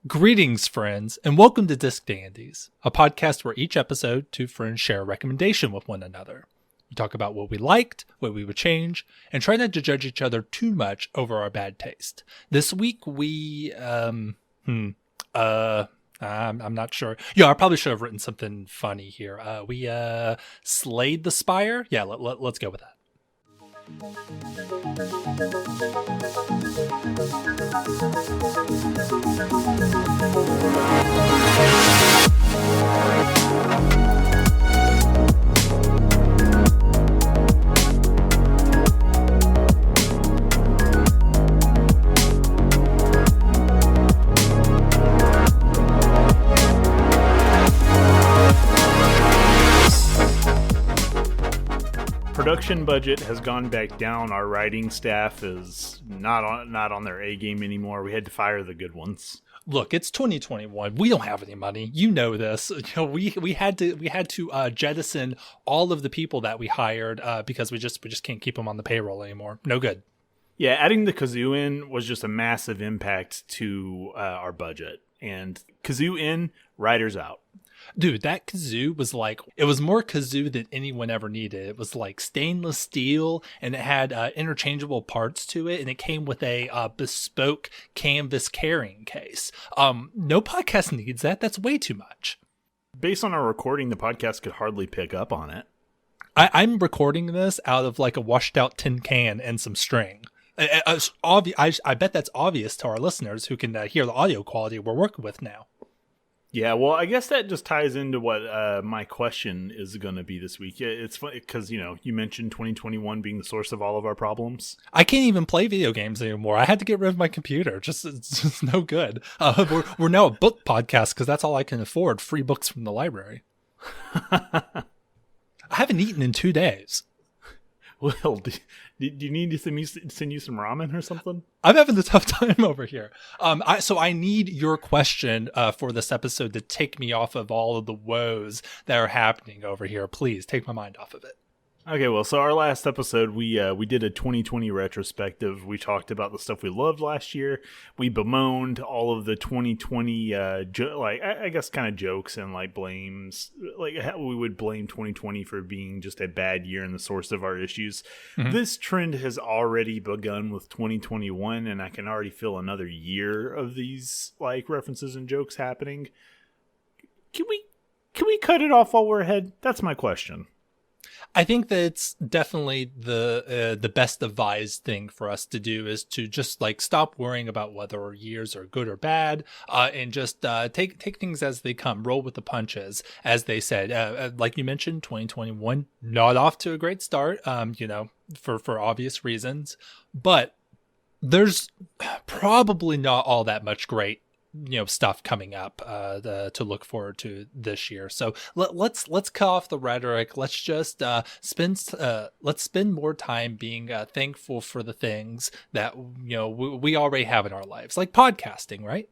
Greetings, friends, and welcome to Disc Dandies, a podcast where each episode, two friends share a recommendation with one another. We talk about what we liked, what we would change, and try not to judge each other too much over our bad taste. This week, I'm not sure. Yeah, I probably should have written something funny here. We slayed the Spire. Yeah, let's go with that. Production budget has gone back down. Our writing staff is not on their A game anymore. We had to fire the good ones. Look, it's 2021. We don't have any money. You know this. We had to jettison all of the people that we hired because we just can't keep them on the payroll anymore. No good. Yeah, adding the kazoo in was just a massive impact to our budget. And kazoo in, writers out. Dude, that kazoo was it was more kazoo than anyone ever needed. It was like stainless steel, and it had interchangeable parts to it, and it came with a bespoke canvas carrying case. No podcast needs that. That's way too much. Based on our recording, the podcast could hardly pick up on it. I'm recording this out of like a washed out tin can and some string. I bet that's obvious to our listeners who can hear the audio quality we're working with now. Yeah, well, I guess that just ties into what my question is going to be this week. It's funny because, you mentioned 2021 being the source of all of our problems. I can't even play video games anymore. I had to get rid of my computer. It's just no good. We're now a book podcast because that's all I can afford, free books from the library. I haven't eaten in 2 days. Well, do you need to send you some ramen or something? I'm having a tough time over here. So I need your question for this episode to take me off of all of the woes that are happening over here. Please take my mind off of it. Okay, well, so our last episode, we did a 2020 retrospective. We talked about the stuff we loved last year. We bemoaned all of the 2020, I guess kind of jokes and blames, like how we would blame 2020 for being just a bad year and the source of our issues. Mm-hmm. This trend has already begun with 2021, and I can already feel another year of these references and jokes happening. Can we cut it off while we're ahead? That's my question. I think that it's definitely the best advised thing for us to do is to just stop worrying about whether our years are good or bad, and just take things as they come, roll with the punches, as they said. Like you mentioned, 2021 not off to a great start, for obvious reasons, but there's probably not all that much great stuff coming up to look forward to this year. So let's cut off the rhetoric. Let's just spend more time being thankful for the things that we already have in our lives, like podcasting, right?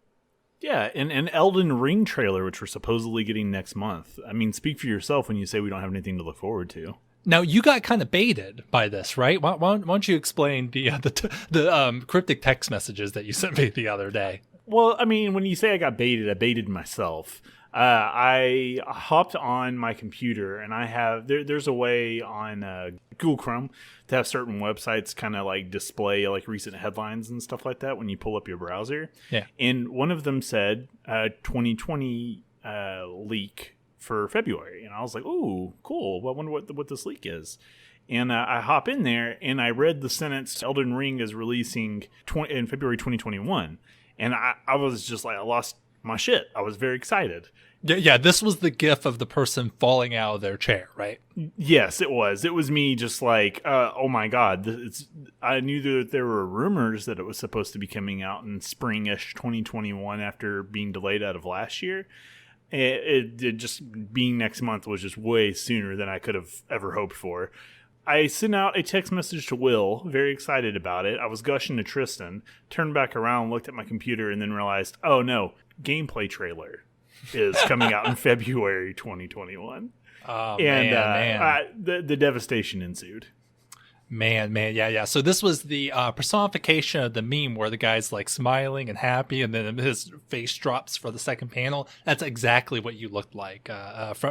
Yeah, and an Elden Ring trailer, which we're supposedly getting next month. I mean, speak for yourself when you say we don't have anything to look forward to. Now, you got kind of baited by this, right? Why don't you explain the cryptic text messages that you sent me the other day? Well, I mean, when you say I baited myself. I hopped on my computer, and I have there's a way on Google Chrome to have certain websites kind of display recent headlines and stuff like that when you pull up your browser. Yeah. And one of them said 2020 leak for February, and I was like, "Ooh, cool! Well, I wonder what this leak is." And I hop in there, and I read the sentence: "Elden Ring is releasing in February 2021." And I was just I lost my shit. I was very excited. Yeah, this was the gif of the person falling out of their chair, right? Yes, it was. It was me just oh my God. I knew that there were rumors that it was supposed to be coming out in spring-ish 2021 after being delayed out of last year. It just being next month was just way sooner than I could have ever hoped for. I sent out a text message to Will, very excited about it. I was gushing to Tristan, turned back around, looked at my computer, and then realized, oh no, gameplay trailer is coming out in February 2021. Oh, and man. the devastation ensued. Man, yeah. So this was the personification of the meme where the guy's like smiling and happy, and then his face drops for the second panel. That's exactly what you looked like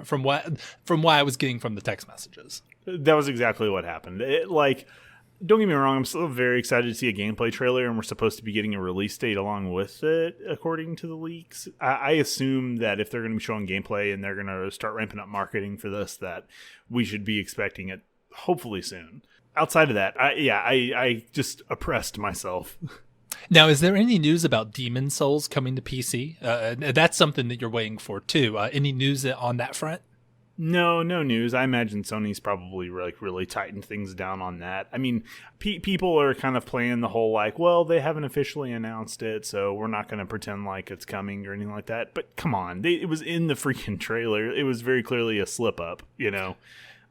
from what I was getting from the text messages. That was exactly what happened. Don't get me wrong, I'm still very excited to see a gameplay trailer, and we're supposed to be getting a release date along with it, according to the leaks. I assume that if they're going to be showing gameplay and they're going to start ramping up marketing for this, that we should be expecting it hopefully soon. Outside of that, I just oppressed myself. Now, is there any news about Demon Souls coming to PC? That's something that you're waiting for, too. Any news on that front? No news. I imagine Sony's probably really tightened things down on that. I mean, people are kind of playing the whole well, they haven't officially announced it, so we're not going to pretend like it's coming or anything like that. But come on, it was in the freaking trailer. It was very clearly a slip up,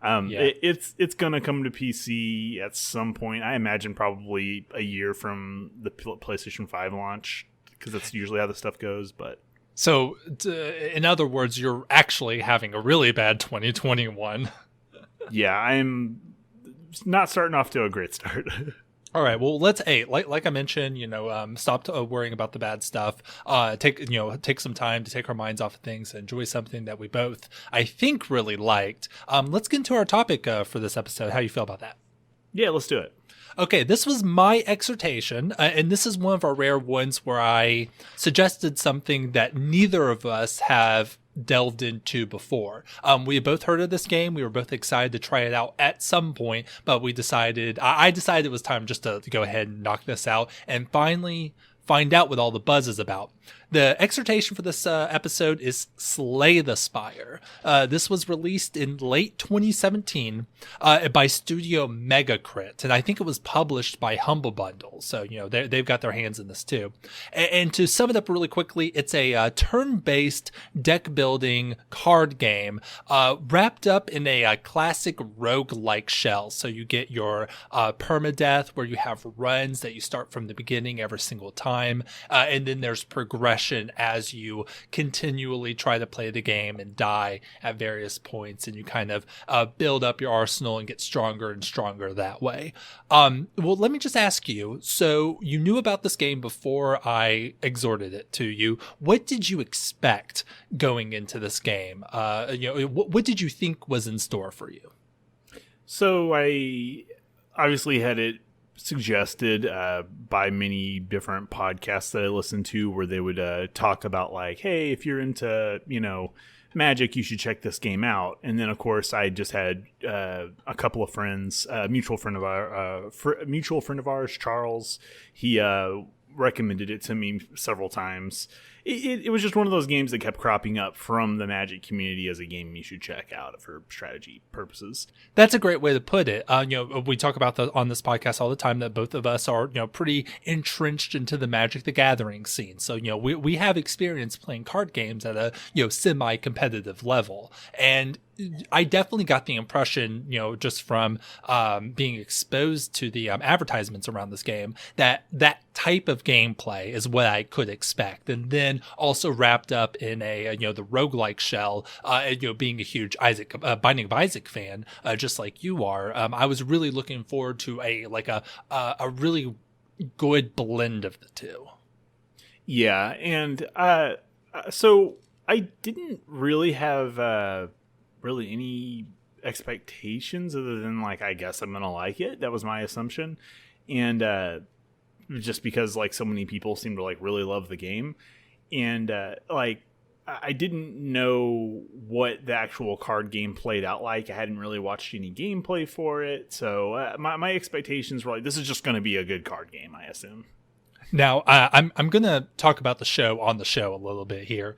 It's going to come to PC at some point. I imagine probably a year from the PlayStation 5 launch, because that's usually how the stuff goes. But so, in other words, you're actually having a really bad 2021. Yeah, I'm not starting off to a great start. All right. Well, let's like I mentioned, stop worrying about the bad stuff. Take some time to take our minds off of things and enjoy something that we both, I think, really liked. Let's get into our topic for this episode. How do you feel about that? Yeah, let's do it. Okay, this was my exhortation, and this is one of our rare ones where I suggested something that neither of us have delved into before. We had both heard of this game. We were both excited to try it out at some point, but I decided it was time just to go ahead and knock this out and finally find out what all the buzz is about. The exhortation for this episode is Slay the Spire. This was released in late 2017 by Studio Megacrit, and I think it was published by Humble Bundle. So, they've got their hands in this too. And to sum it up really quickly, it's a turn-based deck-building card game wrapped up in a classic roguelike shell. So you get your permadeath, where you have runs that you start from the beginning every single time, and then there's progression as you continually try to play the game and die at various points, and you kind of build up your arsenal and get stronger and stronger that way. Well, let me just ask you, so you knew about this game before I exhorted it to you. What did you expect going into this game? What did you think was in store for you? So I obviously had it suggested by many different podcasts that I listened to, where they would talk about hey, if you're into Magic, you should check this game out. And then of course I just had a couple of friends, mutual friend of ours, Charles. He recommended it to me several times. It was just one of those games that kept cropping up from the Magic community as a game you should check out for strategy purposes. That's a great way to put it. We talk about on this podcast all the time that both of us are, pretty entrenched into the Magic the Gathering scene. So, we have experience playing card games at a, semi-competitive level. And I definitely got the impression, just from being exposed to the advertisements around this game, that type of gameplay is what I could expect. And then also wrapped up in a, the roguelike shell, being a huge Binding of Isaac fan, just like you are. I was really looking forward to a really good blend of the two. Yeah. And so I didn't really have really any expectations other than I guess I'm gonna like it. That was my assumption. And just because so many people seem to really love the game, and I didn't know what the actual card game played out like. I hadn't really watched any gameplay for it, so my expectations were this is just going to be a good card game, I assume. Now, I'm going to talk about the show on the show a little bit here.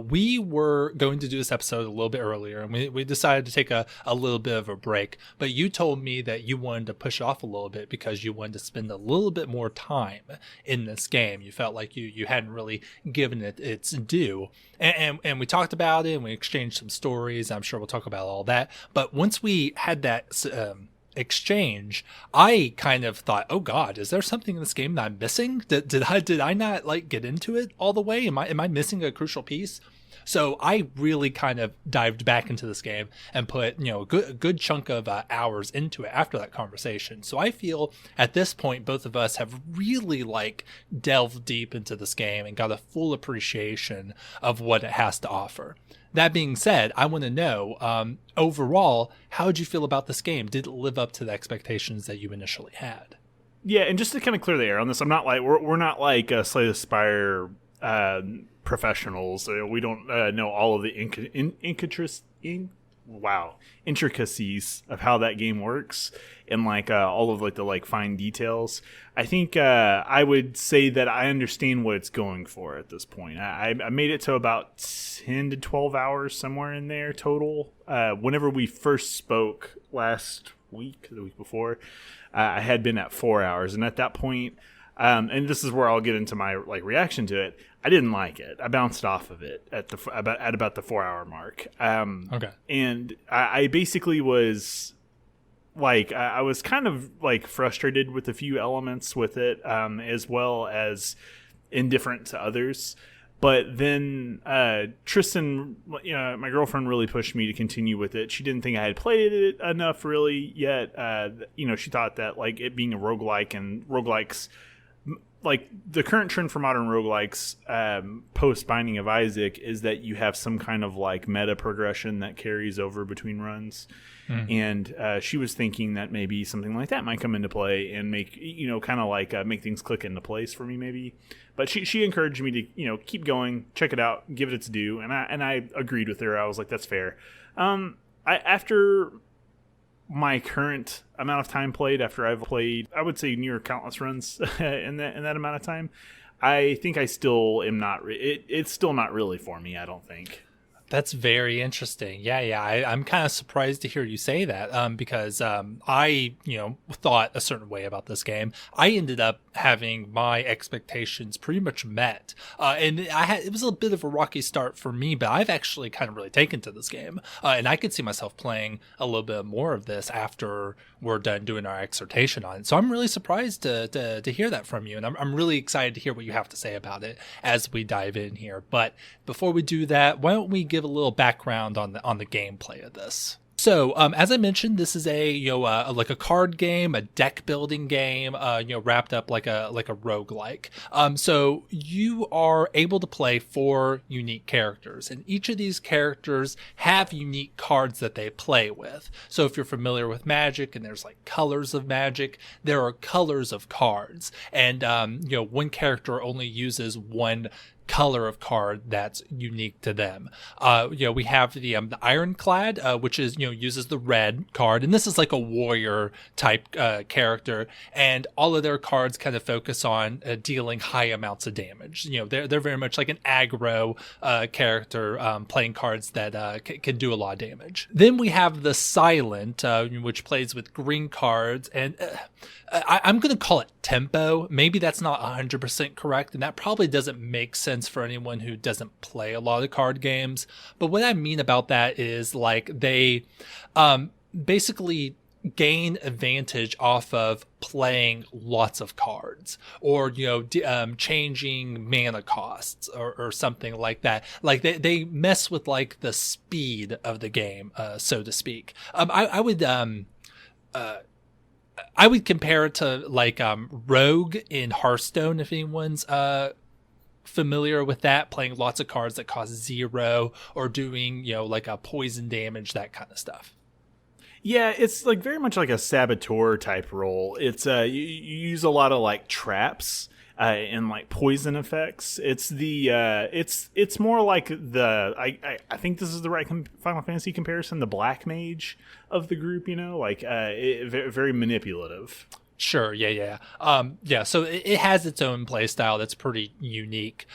We were going to do this episode a little bit earlier, and we decided to take a little bit of a break. But you told me that you wanted to push off a little bit because you wanted to spend a little bit more time in this game. You felt like you hadn't really given it its due. And we talked about it, and we exchanged some stories. I'm sure we'll talk about all that. But once we had that exchange, I kind of thought, oh God, is there something in this game that I'm missing? Did I not get into it all the way? Am I missing a crucial piece? So I really kind of dived back into this game and put, a good chunk of hours into it after that conversation. So I feel at this point, both of us have really like delved deep into this game and got a full appreciation of what it has to offer. That being said, I want to know, overall, how did you feel about this game? Did it live up to the expectations that you initially had? Yeah, and just to kind of clear the air on this, I'm not like we're not like Slay the Spire professionals. We don't know all of the intricacies of how that game works and like all of like the like fine details. I think I would say that I understand what it's going for at this point. I made it to about 10 to 12 hours, somewhere in there total. Whenever we first spoke last week, the week before, I had been at 4 hours, and at that point, and this is where I'll get into my like reaction to it. I didn't like it. I bounced off of it at about the 4 hour mark. Okay. And I basically was like, I was kind of like frustrated with a few elements with it, as well as indifferent to others. But then Tristan, my girlfriend, really pushed me to continue with it. She didn't think I had played it enough really yet. She thought that like it being a roguelike and roguelikes, like the current trend for modern roguelikes post Binding of Isaac is that you have some kind of like meta progression that carries over between runs. And she was thinking that maybe something like that might come into play and make, kind of like make things click into place for me maybe. But she encouraged me to, keep going, check it out, give it its due. And I agreed with her. I was like, that's fair. After my current amount of time played, after I've played, I would say near countless runs in that amount of time, I think I still am not. It's still not really for me, I don't think. That's very interesting. Yeah. I'm kind of surprised to hear you say that, because I, thought a certain way about this game. I ended up having my expectations pretty much met, and it was a bit of a rocky start for me, but I've actually kind of really taken to this game, and I could see myself playing a little bit more of this after we're done doing our exhortation on it. So I'm really surprised to hear that from you, and I'm really excited to hear what you have to say about it as we dive in here. But before we do that, why don't we give a little background on the gameplay of this? So, as I mentioned, this is like a card game, a deck building game, wrapped up like a roguelike. So you are able to play 4 unique characters, and each of these characters have unique cards that they play with. So if you're familiar with Magic, and there's like colors of Magic, there are colors of cards, and one character only uses one color of card that's unique to them. We have the Ironclad, which is uses the red card, and this is like a warrior type character, and all of their cards kind of focus on dealing high amounts of damage. They're very much like an aggro character, playing cards that can do a lot of damage. Then we have the Silent, which plays with green cards, and I'm going to call it tempo. Maybe that's not 100% correct, and that probably doesn't make sense for anyone who doesn't play a lot of card games. But what I mean about that is like they basically gain advantage off of playing lots of cards, or changing mana costs or something like that. Like they mess with like the speed of the game, so to speak. I would compare it to like Rogue in Hearthstone, if anyone's familiar with that, playing lots of cards that cost 0 or doing like a poison damage, that kind of stuff. Yeah, it's like very much like a saboteur type role. It's you use a lot of like traps and like poison effects. It's it's more like I think this is the right Final Fantasy comparison, the Black Mage of the group. Very manipulative. Sure. Yeah. So it has its own play style that's pretty unique.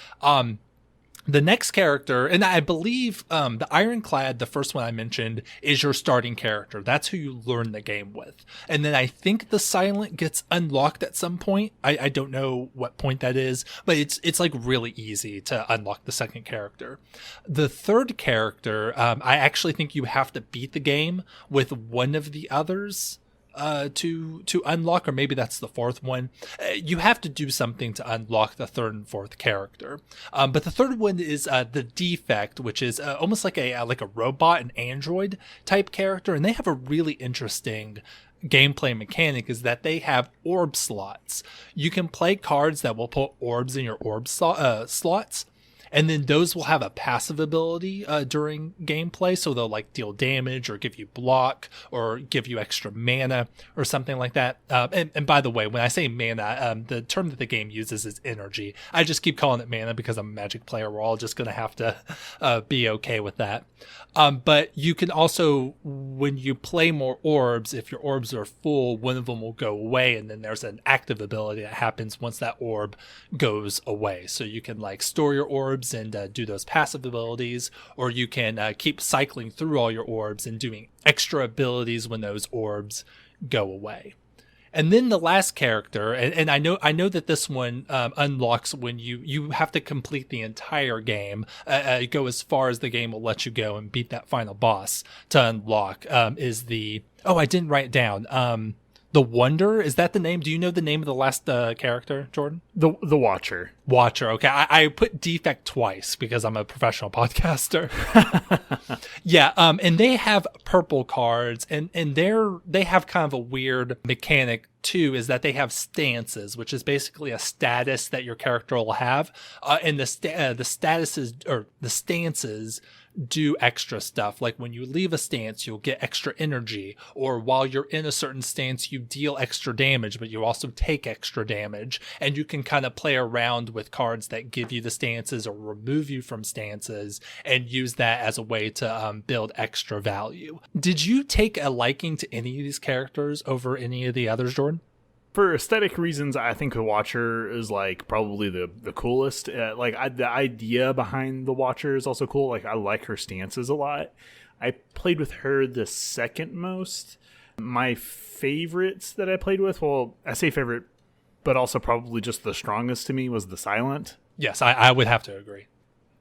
The next character, and I believe the Ironclad, the first one I mentioned, is your starting character. That's who you learn the game with. And then I think the Silent gets unlocked at some point. I don't know what point that is, but it's like really easy to unlock the second character. The third character, I actually think you have to beat the game with one of the others. to unlock, or maybe that's the fourth one. You have to do something to unlock the third and fourth character. But the third one is the Defect, which is almost like a robot, an android type character, and they have a really interesting gameplay mechanic is that they have orb slots. You can play cards that will put orbs in your slots, and then those will have a passive ability during gameplay. So they'll like deal damage or give you block or give you extra mana or something like that. And by the way, when I say mana, the term that the game uses is energy. I just keep calling it mana because I'm a Magic player. We're all just going to have to be okay with that. But you can also, when you play more orbs, if your orbs are full, one of them will go away. And then there's an active ability that happens once that orb goes away. So you can like store your orbs and do those passive abilities, or you can keep cycling through all your orbs and doing extra abilities when those orbs go away. And then the last character, and I know that this one unlocks when you have to complete the entire game, go as far as the game will let you go and beat that final boss to unlock, is the, I didn't write it down. The Wonder, is that the name? Do you know the name of the last character, Jordan? The Watcher. Watcher, okay. I put Defect twice because I'm a professional podcaster. Yeah, and they have purple cards, and they have kind of a weird mechanic too, is that they have stances, which is basically a status that your character will have, and the statuses or the stances do extra stuff. Like when you leave a stance, you'll get extra energy, or while you're in a certain stance, you deal extra damage, but you also take extra damage, and you can kind of play around with cards that give you the stances or remove you from stances and use that as a way to build extra value. Did you take a liking to any of these characters over any of the others, Jordan? For aesthetic reasons, I think the Watcher is like probably the coolest. The idea behind the Watcher is also cool. Like I like her stances a lot. I played with her the second most. My favorites that I played with, well, I say favorite, but also probably just the strongest to me, was the Silent. Yes, I would have to agree.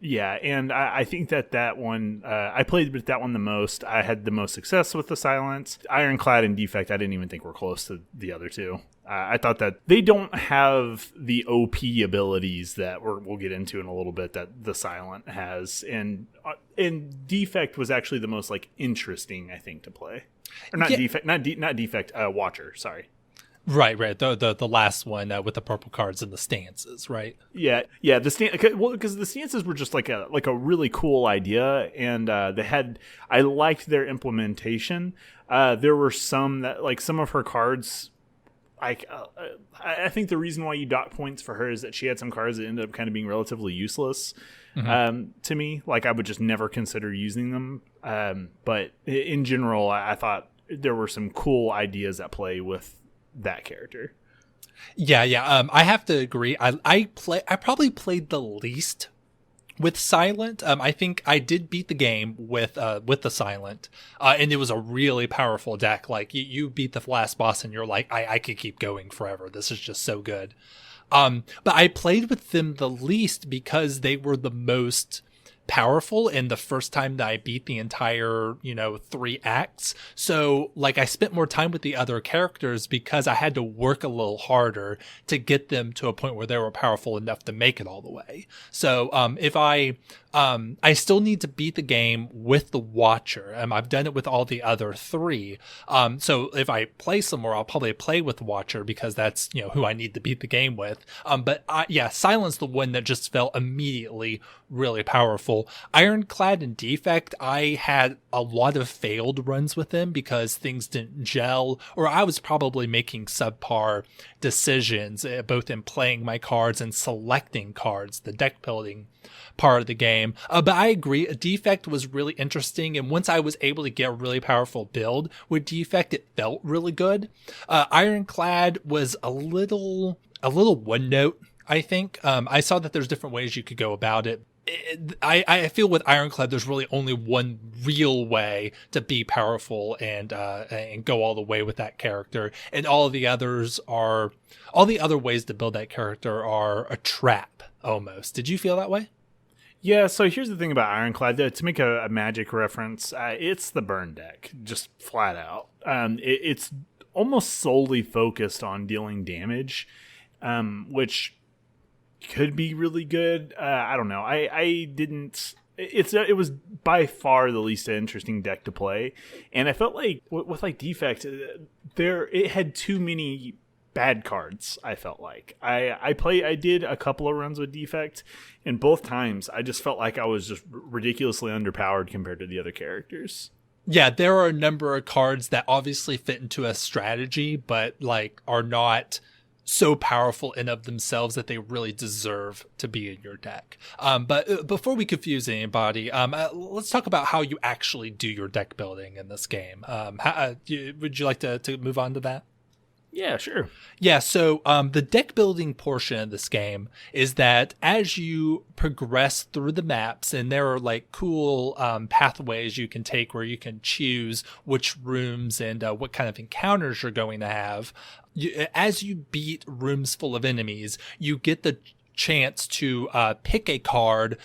Yeah, and I think that one, I played with that one the most. I had the most success with the Silence. Ironclad and Defect, I didn't even think were close to the other two. I thought that they don't have the OP abilities that we'll get into in a little bit that the Silent has. And Defect was actually the most like interesting, I think, to play. Or not Defect, not Defect, Watcher, sorry. Right. The last one with the purple cards and the stances, right? Yeah. Because the stances were just like a really cool idea, and I liked their implementation. There were some that, like, some of her cards, like I think the reason why you dock points for her is that she had some cards that ended up kind of being relatively useless. To me. Like I would just never consider using them. But in general, I thought there were some cool ideas at play with that character. Yeah. I have to agree. I probably played the least with Silent. I think I did beat the game with the Silent, and it was a really powerful deck. Like you beat the last boss, and you're like, I could keep going forever. This is just so good. But I played with them the least because they were the most powerful and the first time that I beat the entire 3 acts. So like I spent more time with the other characters because I had to work a little harder to get them to a point where they were powerful enough to make it all the way. So if I still need to beat the game with the Watcher. I've done it with all the other 3. So if I play some more, I'll probably play with the Watcher because that's who I need to beat the game with. But Silence, the one that just felt immediately really powerful. Ironclad and Defect, I had a lot of failed runs with them because things didn't gel, or I was probably making subpar decisions, both in playing my cards and selecting cards, the deck building part of the game. But I agree, a Defect was really interesting, and once I was able to get a really powerful build with Defect, it felt really good. Ironclad was a little one note, I think. I saw that there's different ways you could go about it. I feel with Ironclad, there's really only one real way to be powerful and go all the way with that character, and all the other ways to build that character are a trap almost. Did you feel that way? Yeah, so here's the thing about Ironclad. To make a Magic reference, it's the burn deck, just flat out. It's almost solely focused on dealing damage, which could be really good. I don't know. I didn't. It was by far the least interesting deck to play, and I felt like with like Defect, it had too many bad cards. I felt like I did a couple of runs with Defect, and both times I just felt like I was just ridiculously underpowered compared to the other characters. Yeah, there are a number of cards that obviously fit into a strategy, but like are not so powerful in of themselves that they really deserve to be in your deck. But before we confuse anybody, let's talk about how you actually do your deck building in this game. Would you like to move on to that? Yeah, sure. Yeah, so the deck building portion of this game is that as you progress through the maps, and there are like cool pathways you can take where you can choose which rooms and what kind of encounters you're going to have. As you beat rooms full of enemies, you get the chance to pick a card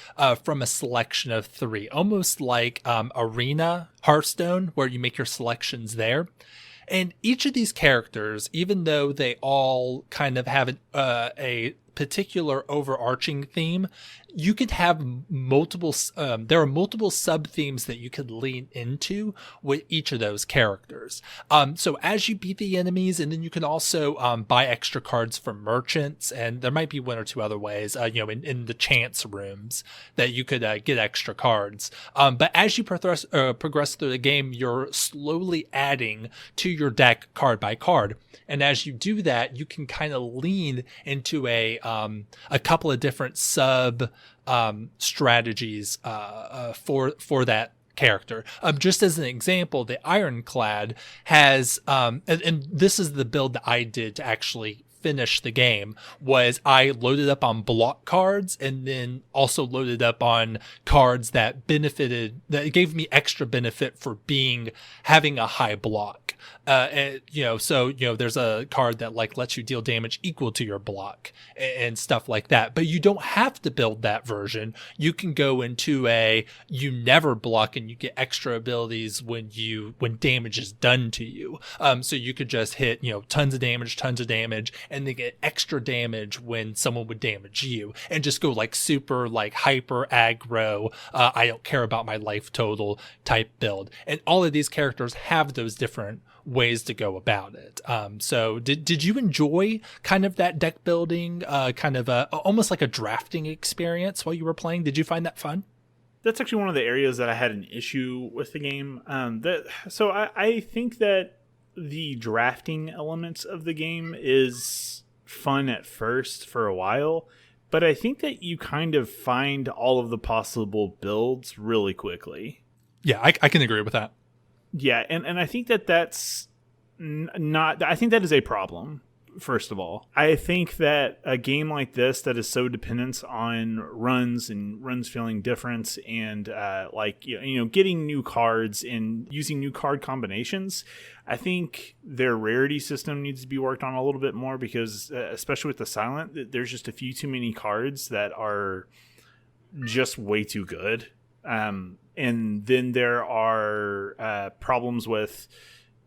from a selection of 3, almost like Arena Hearthstone, where you make your selections there. And each of these characters, even though they all kind of have a particular overarching theme, you could have multiple, there are multiple sub themes that you could lean into with each of those characters. So as you beat the enemies, and then you can also buy extra cards from merchants, and there might be one or two other ways, in the chance rooms that you could get extra cards. But as you progress through the game, you're slowly adding to your deck card by card. And as you do that, you can kind of lean into a couple of different sub strategies for that character. Just as an example, the Ironclad has, and this is the build that I did to actually finish the game, was I loaded up on block cards and then also loaded up on cards that gave me extra benefit for having a high block. There's a card that like lets you deal damage equal to your block and stuff like that. But you don't have to build that version. You can go into you never block and you get extra abilities when damage is done to you. So you could just hit, tons of damage, and then get extra damage when someone would damage you, and just go like super like hyper aggro, I don't care about my life total type build. And all of these characters have those different ways to go about it. So did you enjoy kind of that deck building, kind of almost like a drafting experience while you were playing? Did you find that fun? That's actually one of the areas that I had an issue with the game. I think that the drafting elements of the game is fun at first for a while, but I think that you kind of find all of the possible builds really quickly. Yeah, I can agree with that. Yeah, and I think that's not... I think that is a problem, first of all. I think that a game like this that is so dependent on runs and runs feeling different and getting new cards and using new card combinations, I think their rarity system needs to be worked on a little bit more, because especially with the Silent, there's just a few too many cards that are just way too good. And then there are problems with,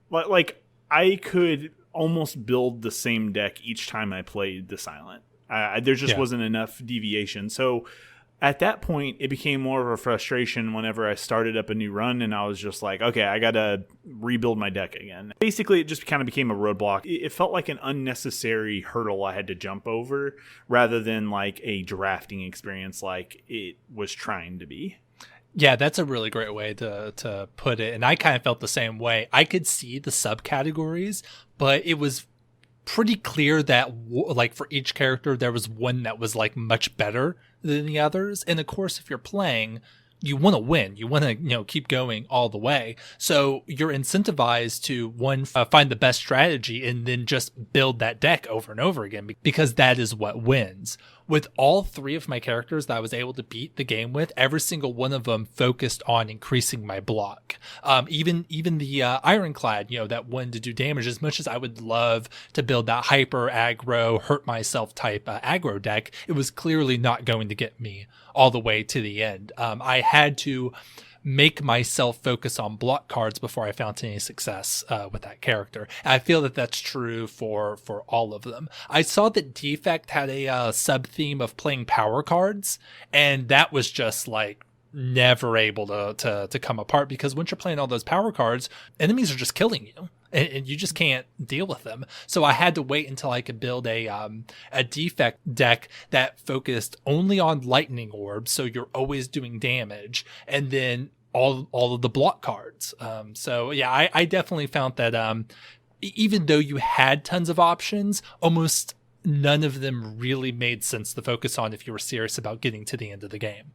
like, I could almost build the same deck each time I played the Silent. There just wasn't enough deviation. So at that point, it became more of a frustration whenever I started up a new run, and I was just like, okay, I got to rebuild my deck again. Basically, it just kind of became a roadblock. It felt like an unnecessary hurdle I had to jump over, rather than like a drafting experience like it was trying to be. Yeah, that's a really great way to put it. And I kind of felt the same way. I could see the subcategories, but it was pretty clear that like for each character, there was one that was like much better than the others. And of course, if you're playing, you want to win. You want to, keep going all the way. So you're incentivized to find the best strategy and then just build that deck over and over again, because that is what wins. With all 3 of my characters that I was able to beat the game with, every single one of them focused on increasing my block. Even the Ironclad, that wanted to do damage. As much as I would love to build that hyper aggro, hurt myself type aggro deck, it was clearly not going to get me all the way to the end. I had to make myself focus on block cards before I found any success with that character. And I feel that that's true for all of them. I saw that Defect had a sub theme of playing power cards, and that was just like never able to come apart, because once you're playing all those power cards, enemies are just killing you. And you just can't deal with them. So I had to wait until I could build a Defect deck that focused only on lightning orbs, so you're always doing damage, and then all of the block cards. So yeah, I definitely found that even though you had tons of options, almost none of them really made sense to focus on if you were serious about getting to the end of the game.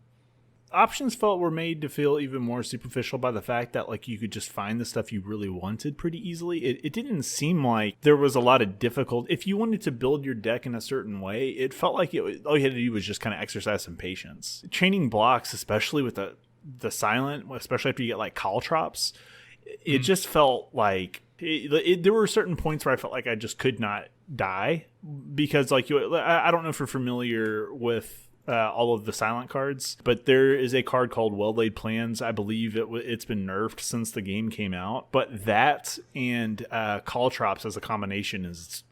Options were made to feel even more superficial by the fact that like you could just find the stuff you really wanted pretty easily. It didn't seem like there was a lot of difficult. If you wanted to build your deck in a certain way, it felt like all you had to do was just kind of exercise some patience. Chaining blocks, especially with the silent, especially after you get like caltrops, it just felt like there were certain points where I felt like I just could not die because like I don't know if you're familiar with all of the silent cards, but there is a card called Well-Laid Plans. I believe it's been nerfed since the game came out, but that and caltrops as a combination is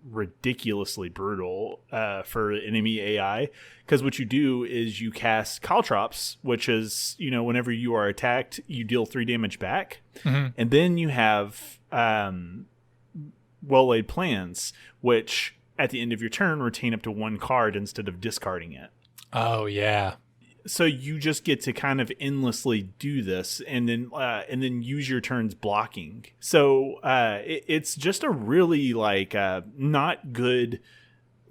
ridiculously brutal for enemy AI, because what you do is you cast caltrops, which is, whenever you are attacked, you deal 3 damage back, and then you have Well-Laid Plans, which at the end of your turn retain up to 1 card instead of discarding it. Oh yeah. So you just get to kind of endlessly do this, and then use your turns blocking. So it's just a really like not good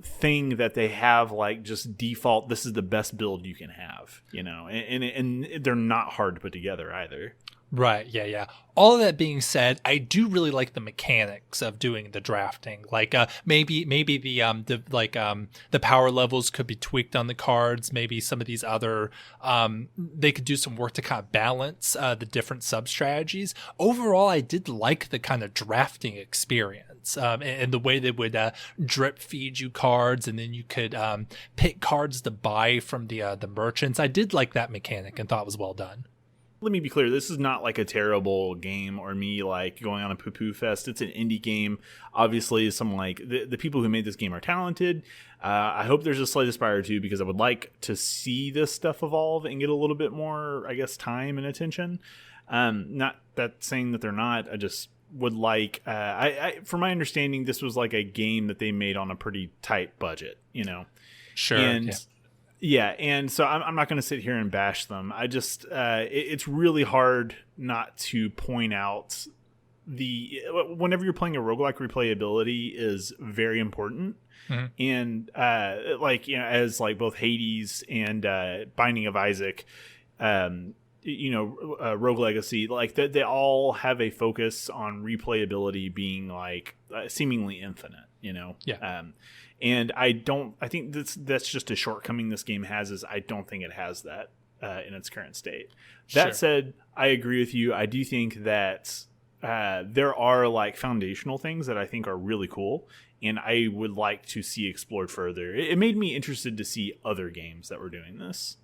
thing that they have like just default. This is the best build you can have, and they're not hard to put together either. Right. Yeah. All of that being said, I do really like the mechanics of doing the drafting. Like maybe the power levels could be tweaked on the cards. Maybe some of these other they could do some work to kind of balance the different sub strategies. Overall, I did like the kind of drafting experience and the way they would drip feed you cards, and then you could pick cards to buy from the merchants. I did like that mechanic and thought it was well done. Let me be clear. This is not like a terrible game or me like going on a poo-poo fest. It's an indie game. Obviously, some like the people who made this game are talented. I hope there's a slight Spire too, because I would like to see this stuff evolve and get a little bit more, I guess, time and attention. Not that saying that they're not. I just would like. From my understanding, this was like a game that they made on a pretty tight budget. Sure. And yeah. Yeah, and so I'm not going to sit here and bash them. I just it's really hard not to point out whenever you're playing a roguelike, replayability is very important. And as like both Hades and Binding of Isaac, Rogue Legacy, like they all have a focus on replayability being like seemingly infinite. Yeah. And I think that's just a shortcoming this game has, is I don't think it has that in its current state. That said, I agree with you. I do think that there are like foundational things that I think are really cool, and I would like to see explored further. It made me interested to see other games that were doing this.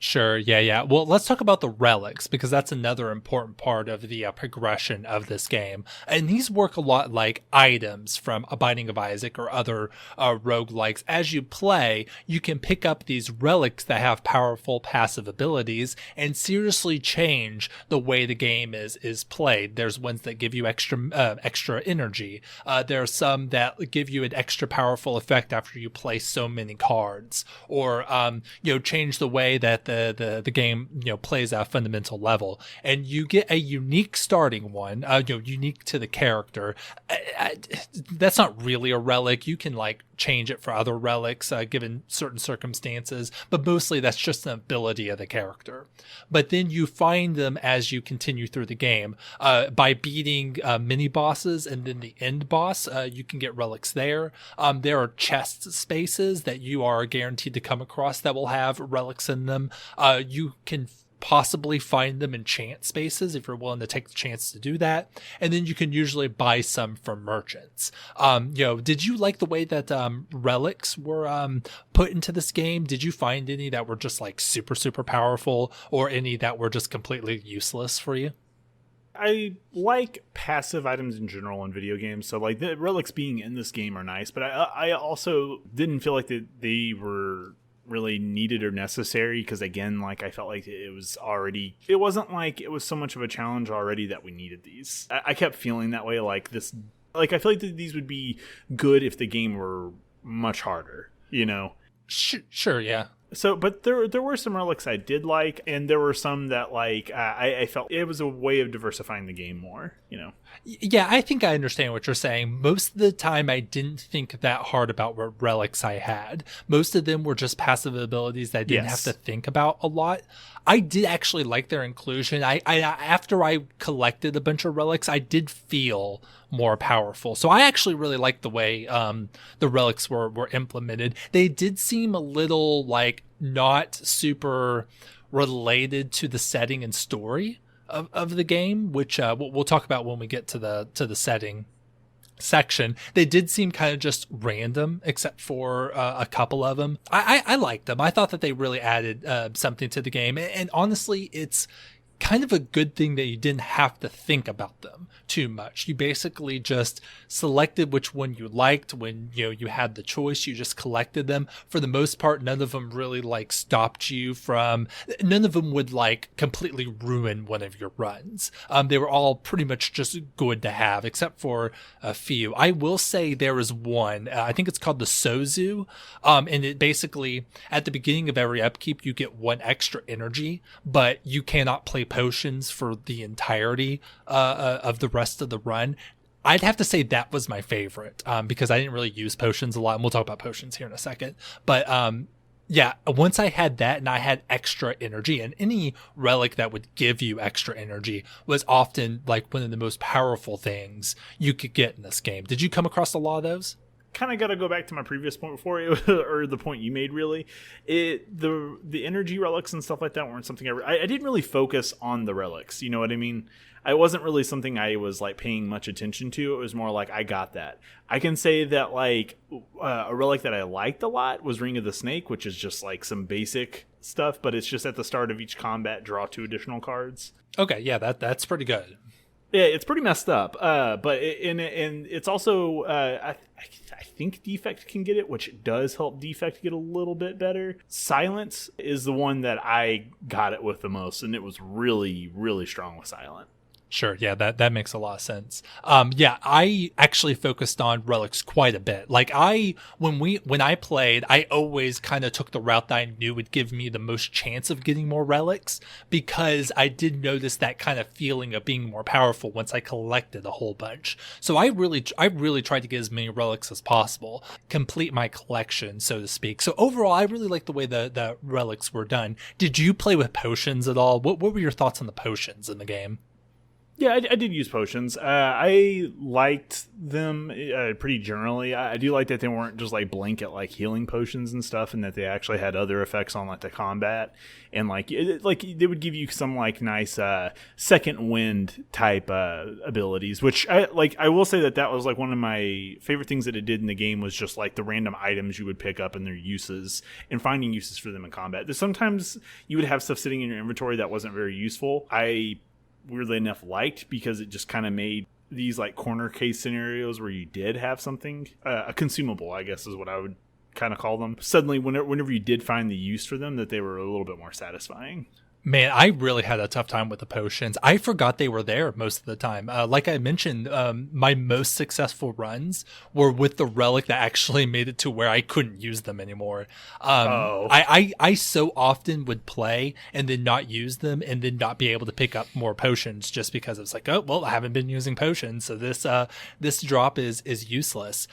Sure. Yeah. Well, let's talk about the relics, because that's another important part of the progression of this game. And these work a lot like items from A Binding of Isaac or other roguelikes. As you play, you can pick up these relics that have powerful passive abilities and seriously change the way the game is played. There's ones that give you extra energy. There are some that give you an extra powerful effect after you play so many cards, or change the way that the game plays at a fundamental level, and you get a unique starting one, unique to the character. That's not really a relic. You can like change it for other relics given certain circumstances, but mostly that's just an ability of the character. But then you find them as you continue through the game by beating mini bosses, and then the end boss, you can get relics there. There are chest spaces that you are guaranteed to come across that will have relics in them. You can possibly find them in chance spaces if you're willing to take the chance to do that. And then you can usually buy some from merchants. Did you like the way that relics were put into this game? Did you find any that were just like super, super powerful, or any that were just completely useless for you? I like passive items in general in video games, so like the relics being in this game are nice, but I also didn't feel like that they were really needed or necessary, because again, like I felt like it wasn't like it was so much of a challenge already that we needed these. I kept feeling that way, like this, like I feel like these would be good if the game were much harder, you know? Sure, yeah. So, but there were some relics I did like, and there were some that like I felt it was a way of diversifying the game more, you know. Yeah, I think I understand what you're saying. Most of the time, I didn't think that hard about what relics I had. Most of them were just passive abilities that I didn't have to think about a lot. I did actually like their inclusion. I after I collected a bunch of relics, I did feel more powerful. So I actually really liked the way the relics were implemented. They did seem a little like not super related to the setting and story of the game, which we'll talk about when we get to the setting section. They did seem kind of just random, except for a couple of them. I liked them. I thought that they really added something to the game, and honestly, it's kind of a good thing that you didn't have to think about them too much. You basically just selected which one you liked when you had the choice. You just collected them. For the most part, none of them really like stopped you from. None of them would like completely ruin one of your runs. They were all pretty much just good to have, except for a few. I will say there is one. I think it's called the Sozu, and it basically at the beginning of every upkeep you get one extra energy, but you cannot play potions for the entirety of the rest of the run. I'd have to say that was my favorite because I didn't really use potions a lot, and we'll talk about potions here in a second. But yeah, once I had that and I had extra energy, and any relic that would give you extra energy was often like one of the most powerful things you could get in this game. Did you come across a lot of those? Kind of got to go back to my previous point before or the point you made, really. The energy relics and stuff like that weren't something I didn't really focus on the relics, you know what I mean? I wasn't really something I was like paying much attention to. It was more like I got that. I can say that like a relic that I liked a lot was Ring of the Snake, which is just like some basic stuff, but it's just at the start of each combat draw 2 additional cards. Okay, yeah, that's pretty good. Yeah, it's pretty messed up, but it's also I think Defect can get it, which does help Defect get a little bit better. Silence is the one that I got it with the most, and it was really, really strong with Silent. Sure, yeah, that makes a lot of sense. Yeah, I actually focused on relics quite a bit. Like when I played, I always kind of took the route that I knew would give me the most chance of getting more relics, because I did notice that kind of feeling of being more powerful once I collected a whole bunch. So I really tried to get as many relics as possible, complete my collection, so to speak. So overall, I really like the way the relics were done. Did you play with potions at all? What were your thoughts on the potions in the game? Yeah, I did use potions. I liked them pretty generally. I do like that they weren't just like blanket like healing potions and stuff, and that they actually had other effects on like the combat, and like they would give you some like nice second wind type abilities, which I will say that was like one of my favorite things that it did in the game, was just like the random items you would pick up and their uses and finding uses for them in combat. There's sometimes you would have stuff sitting in your inventory that wasn't very useful. I weirdly enough liked, because it just kind of made these like corner case scenarios where you did have something a consumable, I guess is what I would kind of call them, suddenly whenever you did find the use for them, that they were a little bit more satisfying. Man, I really had a tough time with the potions. I forgot they were there most of the time. Like I mentioned, my most successful runs were with the relic that actually made it to where I couldn't use them anymore. I so often would play and then not use them, and then not be able to pick up more potions, just because it's like, oh, well, I haven't been using potions, so this drop is useless.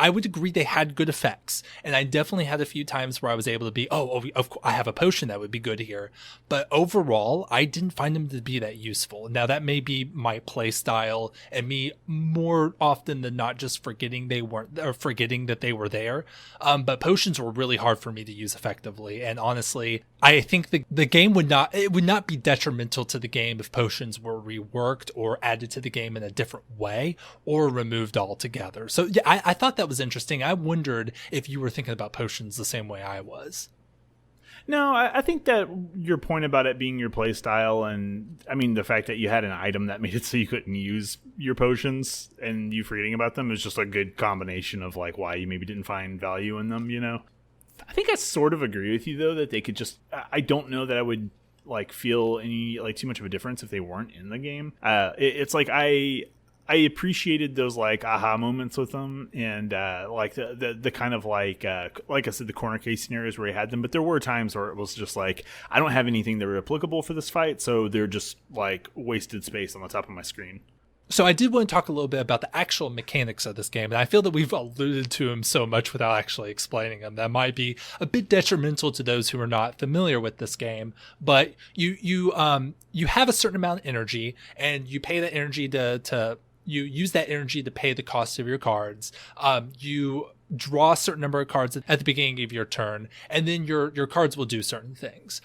I would agree they had good effects, and I definitely had a few times where I was able to be, I have a potion that would be good here, but overall I didn't find them to be that useful. Now that may be my play style, and me more often than not just forgetting that they were there, but potions were really hard for me to use effectively, and honestly I think the game would not be detrimental to the game if potions were reworked or added to the game in a different way or removed altogether. So yeah, I thought that was interesting. I wondered if you were thinking about potions the same way I was. No, I think that your point about it being your play style, and I mean the fact that you had an item that made it so you couldn't use your potions and you forgetting about them is just a good combination of like why you maybe didn't find value in them, you know? I think I sort of agree with you though that they could just I don't know that I would like feel any like too much of a difference if they weren't in the game. It's like I appreciated those like aha moments with them, and like the kind of like I said, the corner case scenarios where he had them. But there were times where it was just like I don't have anything that are applicable for this fight, so they're just like wasted space on the top of my screen. So I did want to talk a little bit about the actual mechanics of this game, and I feel that we've alluded to them so much without actually explaining them that might be a bit detrimental to those who are not familiar with this game. But you have a certain amount of energy, and you pay that energy to you use that energy to pay the cost of your cards. You draw a certain number of cards at the beginning of your turn, and then your cards will do certain things.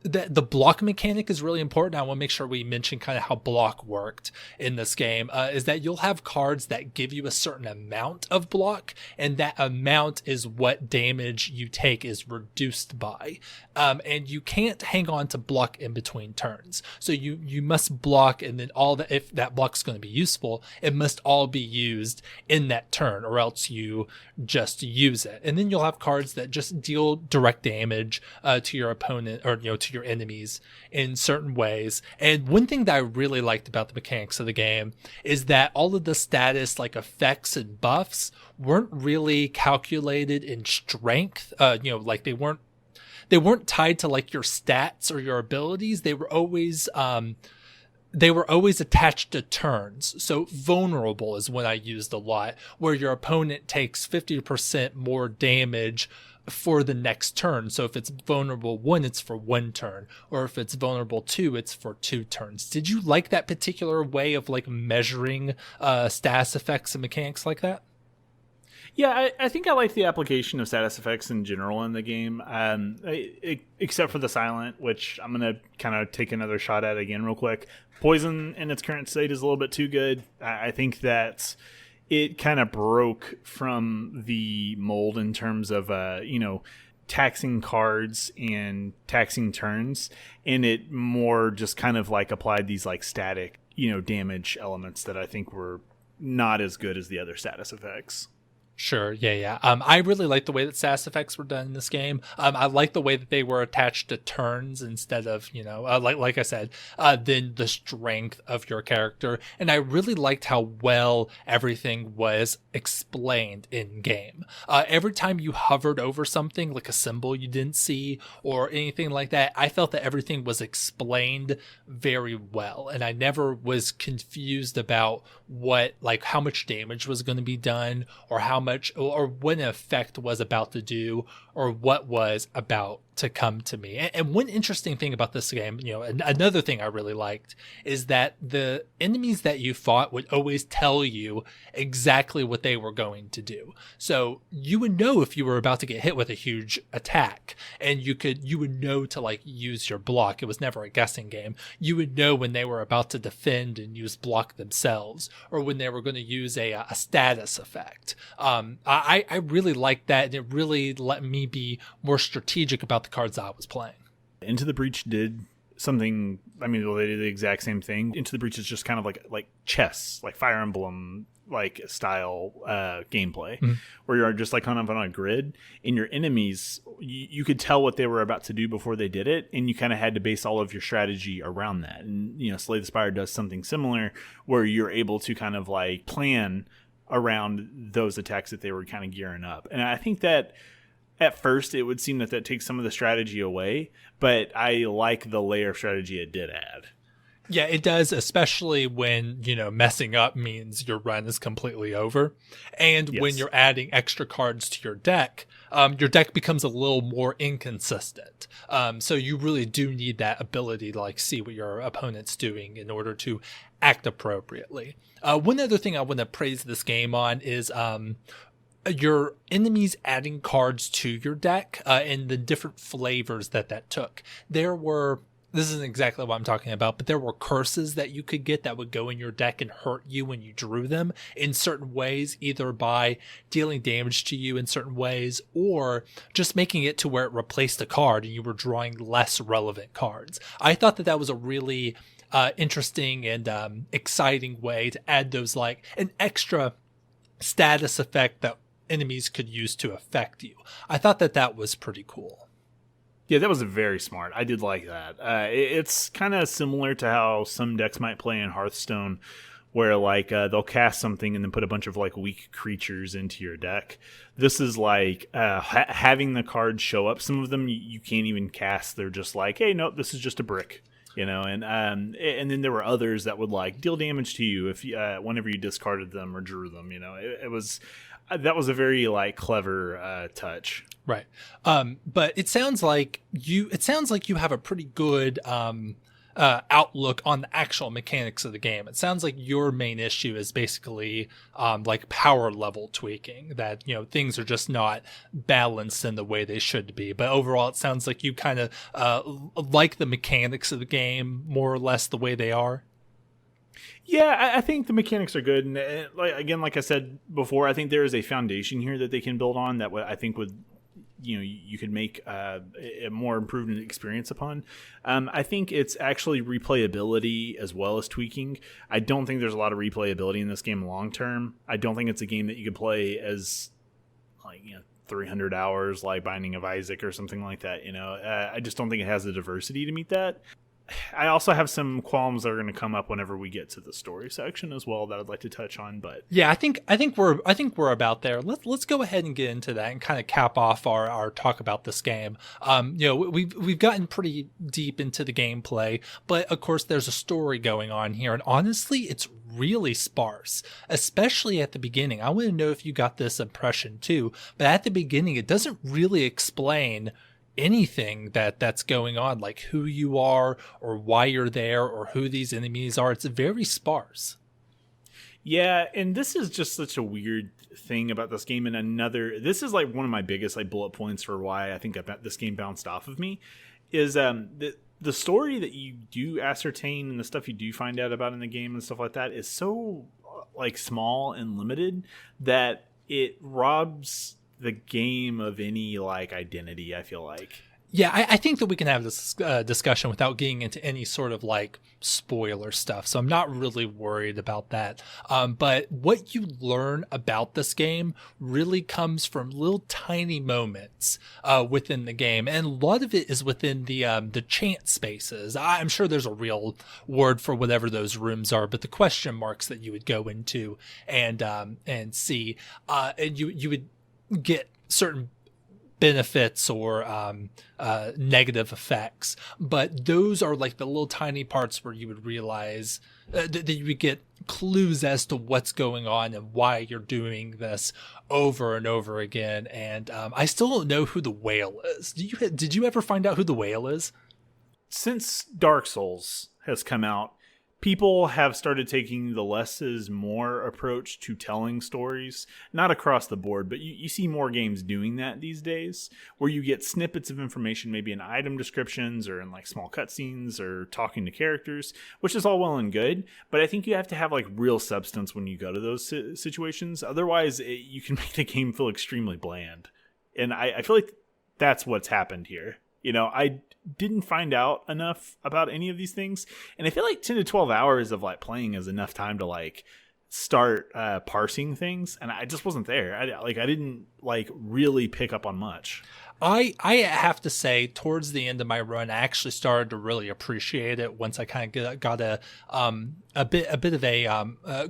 The block mechanic is really important. I want to make sure we mention kind of how block worked in this game, is that you'll have cards that give you a certain amount of block, and that amount is what damage you take is reduced by. And you can't hang on to block in between turns. So you must block, and then if that block's going to be useful, it must all be used in that turn, or else you just use it. And then you'll have cards that just deal direct damage to your opponent, or to your enemies in certain ways. And one thing that I really liked about the mechanics of the game is that all of the status like effects and buffs weren't really calculated in strength. Like they weren't tied to like your stats or your abilities. They were always attached to turns. So vulnerable is what I used a lot, where your opponent takes 50% more damage for the next turn. So if it's vulnerable 1, it's for 1 turn, or if it's vulnerable 2, it's for 2 turns. Did you like that particular way of like measuring status effects and mechanics like that? Yeah, I think I like the application of status effects in general in the game, except for the silent, which I'm going to kind of take another shot at again real quick. Poison in its current state is a little bit too good. I think that it kind of broke from the mold in terms of, taxing cards and taxing turns, and it more just kind of like applied these like static, damage elements that I think were not as good as the other status effects. Sure. Yeah. I really like the way that status effects were done in this game. I like the way that they were attached to turns instead of, like I said, then the strength of your character. And I really liked how well everything was explained in game. Every time you hovered over something like a symbol you didn't see or anything like that, I felt that everything was explained very well. And I never was confused about how much damage was going to be done, or how much or what an effect was about to do, or what was about to come to me. And one interesting thing about this game, another thing I really liked, is that the enemies that you fought would always tell you exactly what they were going to do. So you would know if you were about to get hit with a huge attack, and you would know to like use your block. It was never a guessing game. You would know when they were about to defend and use block themselves, or when they were going to use a status effect. I really liked that, and it really let me be more strategic about the cards I was playing. Into the Breach did something, they did the exact same thing. Into the Breach is just kind of like chess, like Fire Emblem like style gameplay, where you're just like kind of on a grid, and your enemies, you could tell what they were about to do before they did it, and you kind of had to base all of your strategy around that. And Slay the Spire does something similar, where you're able to kind of like plan around those attacks that they were kind of gearing up. And I think that at first it would seem that takes some of the strategy away, but I like the layer of strategy it did add. Yeah, it does, especially when, messing up means your run is completely over. And Yes. when you're adding extra cards to your deck becomes a little more inconsistent. So you really do need that ability to see what your opponent's doing in order to act appropriately. One other thing I want to praise this game on is your enemies adding cards to your deck and the different flavors that took. This isn't exactly what I'm talking about, but there were curses that you could get that would go in your deck and hurt you when you drew them in certain ways, either by dealing damage to you in certain ways or just making it to where it replaced a card and you were drawing less relevant cards. I thought that was a really interesting and exciting way to add those, like an extra status effect that enemies could use to affect you. I thought that was pretty cool. Yeah, that was very smart. I did like that. It's kind of similar to how some decks might play in Hearthstone, where like they'll cast something and then put a bunch of like weak creatures into your deck. This is like having the cards show up. Some of them you can't even cast. They're just like, hey, nope, this is just a brick. And then there were others that would like deal damage to you if whenever you discarded them or drew them. It was that was a very like clever touch. Right. But it sounds like you have a pretty good outlook on the actual mechanics of the game. It sounds like your main issue is basically like power level tweaking, that things are just not balanced in the way they should be. But overall, it sounds like you kind of like the mechanics of the game more or less the way they are. Yeah, I think the mechanics are good, and like I said before, I think there is a foundation here that they can build on that I think would you could make a more improved experience upon. I think it's actually replayability as well as tweaking. I don't think there's a lot of replayability in this game long term. I don't think it's a game that you could play as 300 hours like Binding of Isaac or something like that. I just don't think it has the diversity to meet that. I also have some qualms that are going to come up whenever we get to the story section as well that I'd like to touch on. But yeah, I think we're about there. Let's go ahead and get into that and kind of cap off our talk about this game. We've gotten pretty deep into the gameplay, but of course there's a story going on here, and honestly, it's really sparse, especially at the beginning. I want to know if you got this impression too, but at the beginning, it doesn't really explain anything that's going on, like who you are or why you're there or who these enemies are. It's very sparse. Yeah, and this is just such a weird thing about this game. And this is like one of my biggest like bullet points for why I think this game bounced off of me is the story that you do ascertain and the stuff you do find out about in the game and stuff like that is so like small and limited that it robs the game of any like identity, I feel like. Yeah, I think that we can have this discussion without getting into any sort of like spoiler stuff. So I'm not really worried about that. But what you learn about this game really comes from little tiny moments within the game. And a lot of it is within the chant spaces. I'm sure there's a real word for whatever those rooms are, but the question marks that you would go into and see, and you would get certain benefits or negative effects, but those are like the little tiny parts where you would realize that you would get clues as to what's going on and why you're doing this over and over again. And I still don't know who the whale is. Did you ever find out who the whale is? Since Dark Souls has come out, people have started taking the less is more approach to telling stories. Not across the board, but you see more games doing that these days, where you get snippets of information, maybe in item descriptions or in like small cutscenes or talking to characters, which is all well and good. But I think you have to have like real substance when you go to those situations. Otherwise, you can make the game feel extremely bland. And I feel like that's what's happened here. I didn't find out enough about any of these things, and I feel like 10 to 12 hours of like playing is enough time to like start parsing things, and I just wasn't there. I didn't like really pick up on much. I have to say, towards the end of my run, I actually started to really appreciate it once I kind of got a bit of a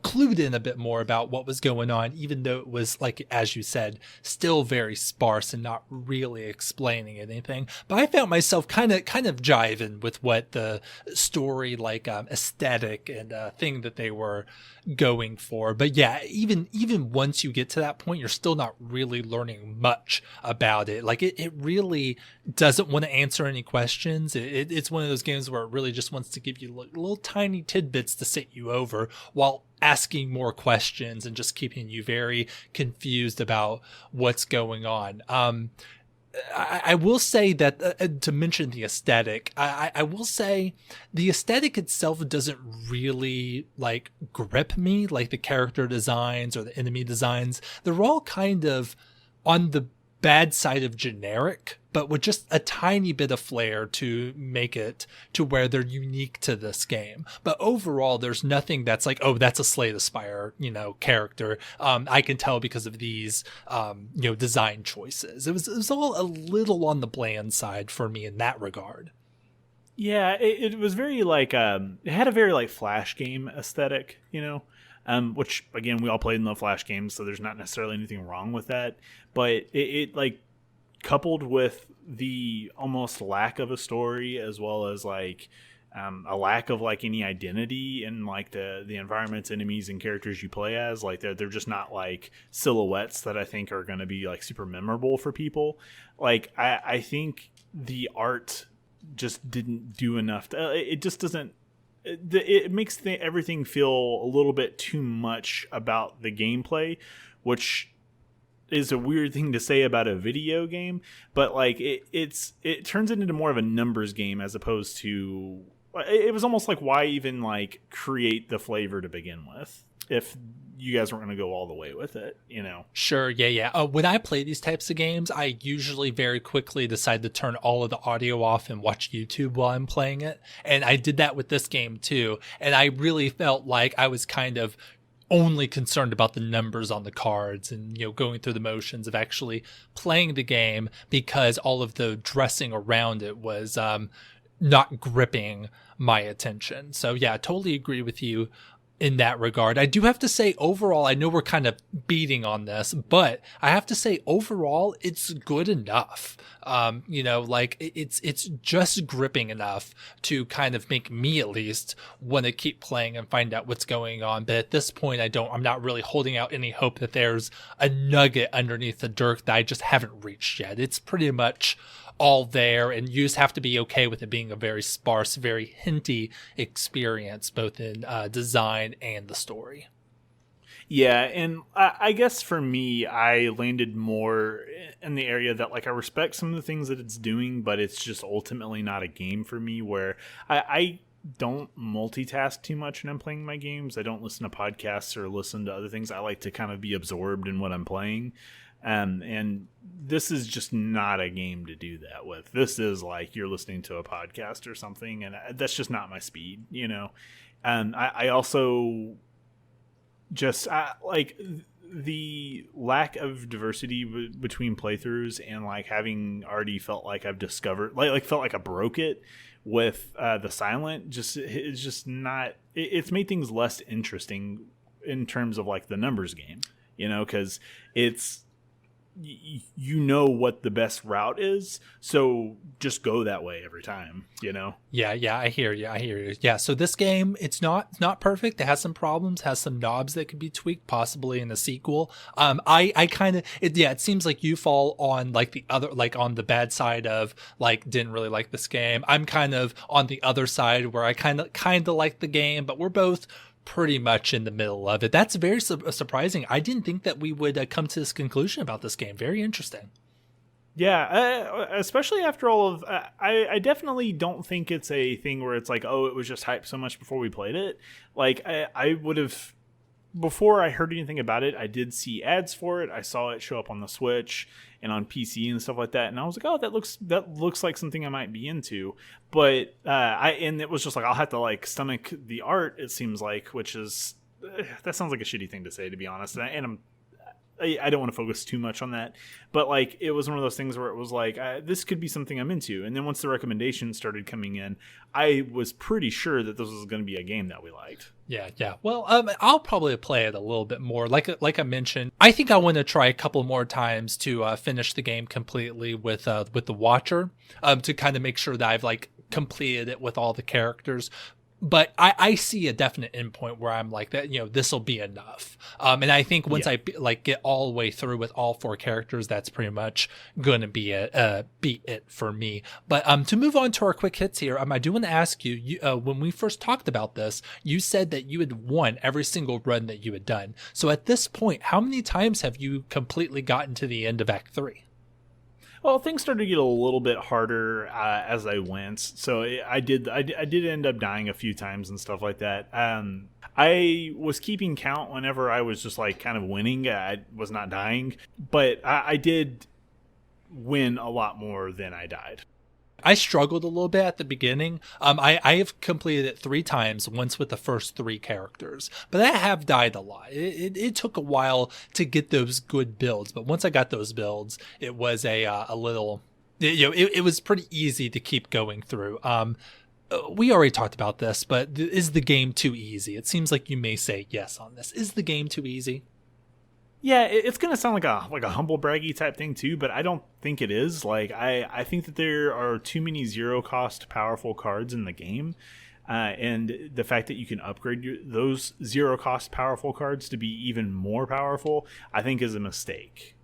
clued in a bit more about what was going on, even though it was, like as you said, still very sparse and not really explaining anything. But I found myself kind of jiving with what the story aesthetic and thing that they were going for. But yeah, even once you get to that point, you're still not really learning much about it. Like it really doesn't want to answer any questions. It's one of those games where it really just wants to give you little tiny tidbits to sit you over while asking more questions and just keeping you very confused about what's going on. I will say that to mention the aesthetic, I will say the aesthetic itself doesn't really like grip me, like the character designs or the enemy designs. They're all kind of on the bad side of generic, but with just a tiny bit of flair to make it to where they're unique to this game. But overall, there's nothing that's like, oh, that's a Slay the Spire, character. I can tell because of these, design choices. It was all a little on the bland side for me in that regard. Yeah, it was very like, it had a very like Flash game aesthetic, which again, we all played in the Flash games, so there's not necessarily anything wrong with that. But it like coupled with the almost lack of a story, as well as like a lack of like any identity in like the environments, enemies, and characters you play as. Like they're just not like silhouettes that I think are going to be like super memorable for people. Like I think the art just didn't do enough. It just doesn't. It makes everything feel a little bit too much about the gameplay, which is a weird thing to say about a video game, but like it turns it into more of a numbers game as opposed to, it was almost like, why even like create the flavor to begin with if you guys weren't going to go all the way with it, Sure. Yeah. When I play these types of games, I usually very quickly decide to turn all of the audio off and watch YouTube while I'm playing it. And I did that with this game too. And I really felt like I was kind of only concerned about the numbers on the cards and, going through the motions of actually playing the game, because all of the dressing around it was not gripping my attention. So yeah, I totally agree with you in that regard. I do have to say overall, I know we're kind of beating on this, but I have to say overall, it's good enough. It's just gripping enough to kind of make me at least want to keep playing and find out what's going on. But at this point, I'm not really holding out any hope that there's a nugget underneath the dirt that I just haven't reached yet. It's pretty much all there, and you just have to be okay with it being a very sparse, very hinty experience, both in design and the story. Yeah, and I guess for me, I landed more in the area that like I respect some of the things that it's doing, but it's just ultimately not a game for me, where I don't multitask too much when I'm playing my games. I don't listen to podcasts or listen to other things. I like to kind of be absorbed in what I'm playing. And this is just not a game to do that with. This is like you're listening to a podcast or something, and that's just not my speed, And I also just like the lack of diversity between playthroughs, and like having already felt like I've discovered, like felt like I broke it with the silent. It's just not. It's made things less interesting in terms of like the numbers game, because it's. What the best route is, so just go that way every time. Yeah, I hear you. Yeah, so this game, it's not perfect. It has some problems, has some knobs that could be tweaked, possibly in a sequel. I kind of it seems like you fall on like the other, like on the bad side of like didn't really like this game. I'm kind of on the other side where I kind of like the game, but we're both pretty much in the middle of it. That's very surprising. I didn't think that we would come to this conclusion about this game. Very interesting. Yeah, especially after all of... I definitely don't think it's a thing where it's like, oh, it was just hyped so much before we played it. Like, I would have... Before I heard anything about it, I did see ads for it. I saw it show up on the Switch and on PC and stuff like that, and I was like, oh, that looks like something I might be into. But and it was just like, I'll have to like stomach the art, it seems like, which is that sounds like a shitty thing to say, to be honest. And I don't want to focus too much on that, but like it was one of those things where it was like, this could be something I'm into. And then once the recommendations started coming in, I was pretty sure that this was going to be a game that we liked. Yeah. Well, I'll probably play it a little bit more. Like I mentioned, I think I want to try a couple more times to finish the game completely with the Watcher, to kind of make sure that I've like completed it with all the characters. but I see a definite endpoint where I'm like that, this will be enough. And I think once I like get all the way through with all 4 characters, that's pretty much going to be it for me. But to move on to our quick hits here, I do want to ask you, when we first talked about this, you said that you had won every single run that you had done. So at this point, how many times have you completely gotten to the end of Act 3? Well, things started to get a little bit harder as I went, so I did end up dying a few times and stuff like that. I was keeping count whenever I was just like kind of winning. I was not dying, but I did win a lot more than I died. I struggled a little bit at the beginning. I have completed it 3 times, once with the first 3 characters, but I have died a lot. It took a while to get those good builds, but once I got those builds, it was a little, it was pretty easy to keep going through. We already talked about this, but is the game too easy? It seems like you may say yes on this. Is the game too easy? Yeah, it's gonna sound like a humble braggy type thing too, but I don't think it is. Like I think that there are too many 0 cost powerful cards in the game, and the fact that you can upgrade those 0 cost powerful cards to be even more powerful, I think is a mistake.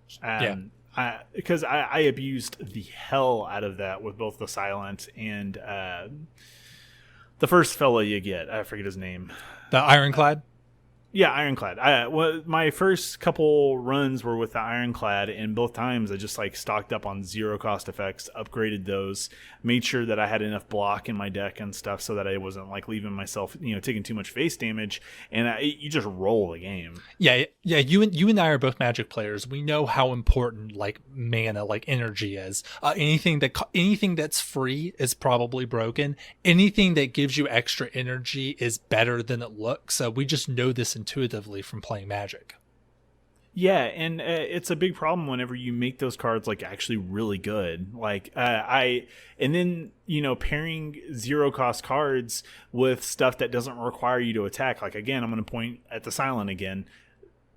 Because I abused the hell out of that with both the Silent and the first fella you get. I forget his name. The Ironclad. Yeah, Ironclad. My first couple runs were with the Ironclad, and both times I just like stocked up on 0 cost effects, upgraded those, made sure that I had enough block in my deck and stuff so that I wasn't like leaving myself, taking too much face damage, and you just roll the game. Yeah. You and I are both Magic players. We know how important like mana, like energy is. Anything that's free is probably broken. Anything that gives you extra energy is better than it looks. So we just know this intuitively from playing Magic. Yeah, and it's a big problem whenever you make those cards like actually really good. Like and then pairing 0 cost cards with stuff that doesn't require you to attack. Like again, I'm going to point at the Silent again.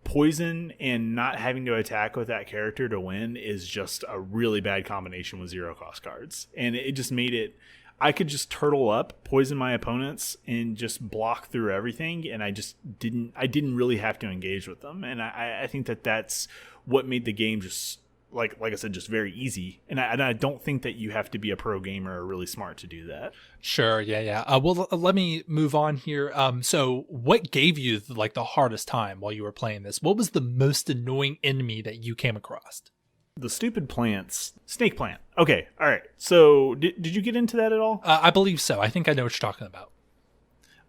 Poison and not having to attack with that character to win is just a really bad combination with 0 cost cards, and it just made it. I could just turtle up, poison my opponents, and just block through everything, and I didn't really have to engage with them. And I think that that's what made the game just, like I said, just very easy. And I don't think that you have to be a pro gamer or really smart to do that. Sure, yeah. Well, let me move on here. So what gave you like the hardest time while you were playing this? What was the most annoying enemy that you came across? The stupid plants. Snake plant. Okay, all right. So did you get into that at all? I believe so. I think I know what you're talking about.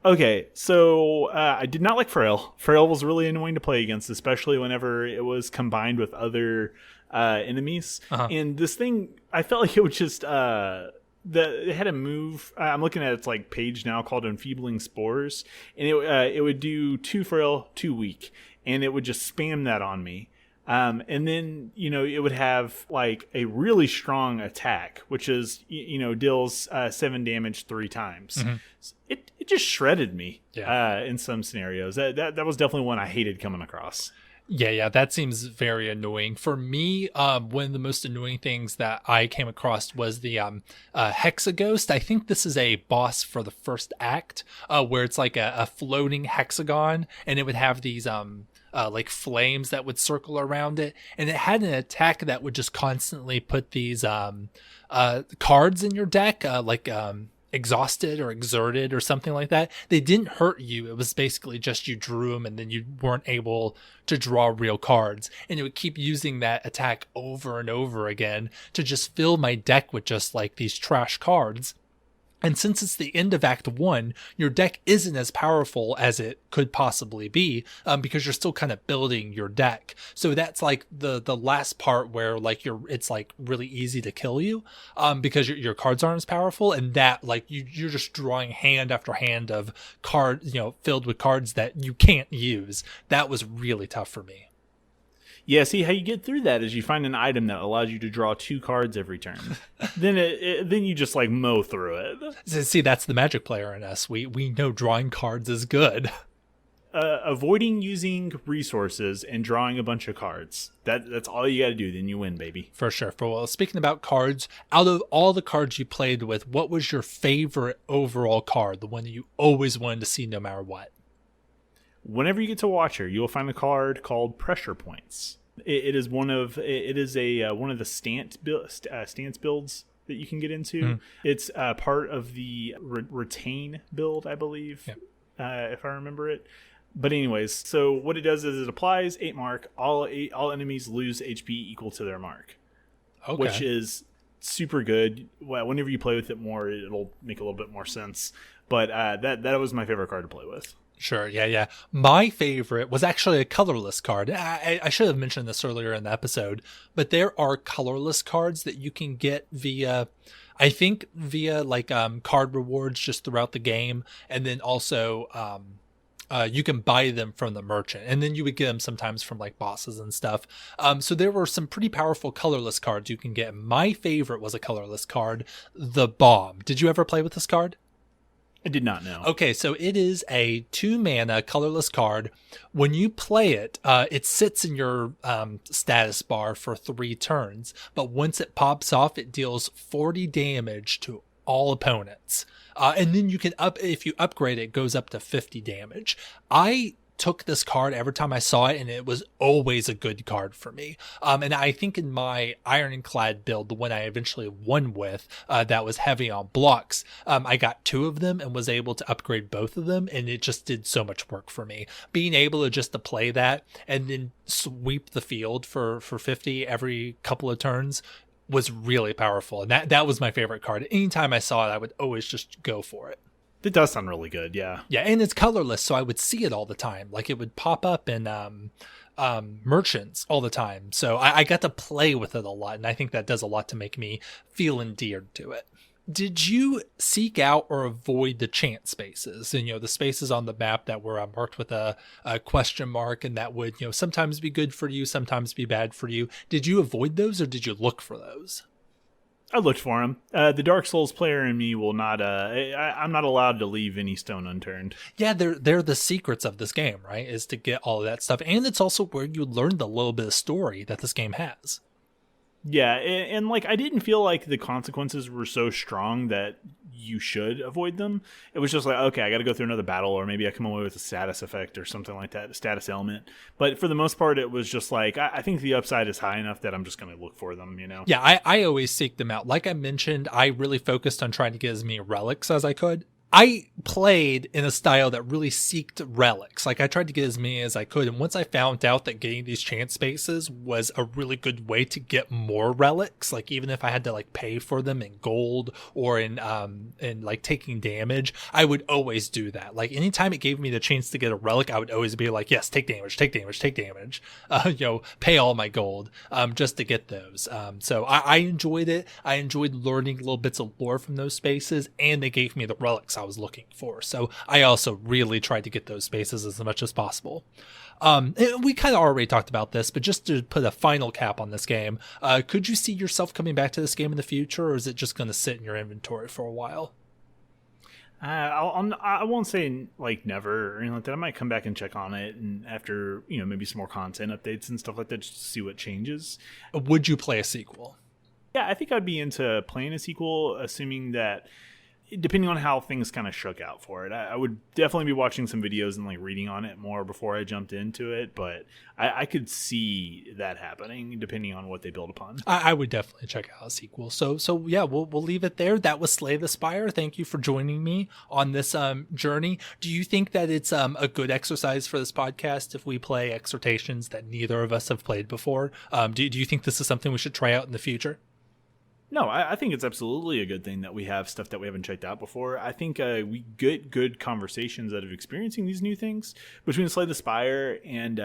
Okay, so I did not like Frail. Frail was really annoying to play against, especially whenever it was combined with other enemies. Uh-huh. And this thing, I felt like it would just... it had a move. I'm looking at its like page now called Enfeebling Spores. And it would do 2 Frail, 2 Weak. And it would just spam that on me. And then, it would have like a really strong attack, which is, deals 7 damage 3 times. Mm-hmm. It just shredded me in some scenarios. That was definitely one I hated coming across. Yeah, that seems very annoying. For me, one of the most annoying things that I came across was the Hexaghost. I think this is a boss for the first act, where it's like a floating hexagon, and it would have these like flames that would circle around it, and it had an attack that would just constantly put these cards in your deck, like exhausted or exerted or something like that. They didn't hurt you. It was basically just you drew them and then you weren't able to draw real cards, and it would keep using that attack over and over again to just fill my deck with just like these trash cards. And since it's the end of Act 1, your deck isn't as powerful as it could possibly be, because you're still kind of building your deck. So that's like the last part where like it's like really easy to kill you, because your cards aren't as powerful, and that like you're just drawing hand after hand of cards, filled with cards that you can't use. That was really tough for me. Yeah, see, how you get through that is you find an item that allows you to draw 2 cards every turn. then you just like mow through it. See, that's the Magic player in us. We know drawing cards is good. avoiding using resources and drawing a bunch of cards. That's all you got to do. Then you win, baby. For sure. Well, speaking about cards, out of all the cards you played with, what was your favorite overall card? The one that you always wanted to see no matter what? Whenever you get to Watcher, you will find a card called Pressure Points. It is one of the stance builds that you can get into. It's part of the retain build, I believe, if I remember it. But anyways, so what it does is it applies 8 mark. All enemies lose HP equal to their mark, which is super good. Well, whenever you play with it more, it'll make a little bit more sense. But that was my favorite card to play with. Sure, yeah. My favorite was actually a colorless card. I should have mentioned this earlier in the episode, but there are colorless cards that you can get via like card rewards just throughout the game, and then also you can buy them from the merchant, and then you would get them sometimes from like bosses and stuff. So there were some pretty powerful colorless cards you can get. My favorite was a colorless card, the Bomb. Did you ever play with this card? I did not know. Okay, so it is a 2-mana colorless card. When you play it, it sits in your status bar for 3 turns, but once it pops off, it deals 40 damage to all opponents. And then you can if you upgrade it, it goes up to 50 damage. I took this card every time I saw it, and it was always a good card for me. And I think in my Ironclad build, the one I eventually won with, that was heavy on blocks, I got 2 of them and was able to upgrade both of them, and it just did so much work for me. Being able to just to play that and then sweep the field for 50 every couple of turns was really powerful. And that was my favorite card. Anytime I saw it, I would always just go for it. It does sound really good, yeah. Yeah, and it's colorless, so I would see it all the time. Like, it would pop up in merchants all the time. So I got to play with it a lot, and I think that does a lot to make me feel endeared to it. Did you seek out or avoid the chance spaces? And, the spaces on the map that were marked with a question mark, and that would, sometimes be good for you, sometimes be bad for you. Did you avoid those, or did you look for those? I looked for him. The Dark Souls player in me will not. I'm not allowed to leave any stone unturned. Yeah, they're the secrets of this game, right? Is to get all of that stuff, and it's also where you learn the little bit of story that this game has. Yeah, and like I didn't feel like the consequences were so strong that you should avoid them. It was just like, okay, I got to go through another battle, or maybe I come away with a status effect or something like that, a status element. But for the most part, it was just like, I think the upside is high enough that I'm just going to look for them, Yeah, I always seek them out. Like I mentioned, I really focused on trying to get as many relics as I could. I played in a style that really seeked relics. Like, I tried to get as many as I could. And once I found out that getting these chance spaces was a really good way to get more relics, like even if I had to like pay for them in gold or in like taking damage, I would always do that. Like, anytime it gave me the chance to get a relic, I would always be like, yes, take damage, pay all my gold, just to get those. So I enjoyed it. I enjoyed learning little bits of lore from those spaces, and they gave me the relics I was looking for. So I also really tried to get those spaces as much as possible. We kind of already talked about this, but just to put a final cap on this game, could you see yourself coming back to this game in the future, or is it just going to sit in your inventory for a while? I won't say like never or anything like that. I might come back and check on it, and after maybe some more content updates and stuff like that, just to see what changes. Would you play a sequel? Yeah, I think I'd be into playing a sequel, assuming that, depending on how things kind of shook out for it. I would definitely be watching some videos and like reading on it more before I jumped into it, but I could see that happening depending on what they build upon. I would definitely check out a sequel. So yeah, we'll leave it there. That was Slay the Spire. Thank you for joining me on this journey. Do you think that it's a good exercise for this podcast if we play exhortations that neither of us have played before? Do you think this is something we should try out in the future? No, I think it's absolutely a good thing that we have stuff that we haven't checked out before. I think we get good conversations out of experiencing these new things. Between Slay the Spire and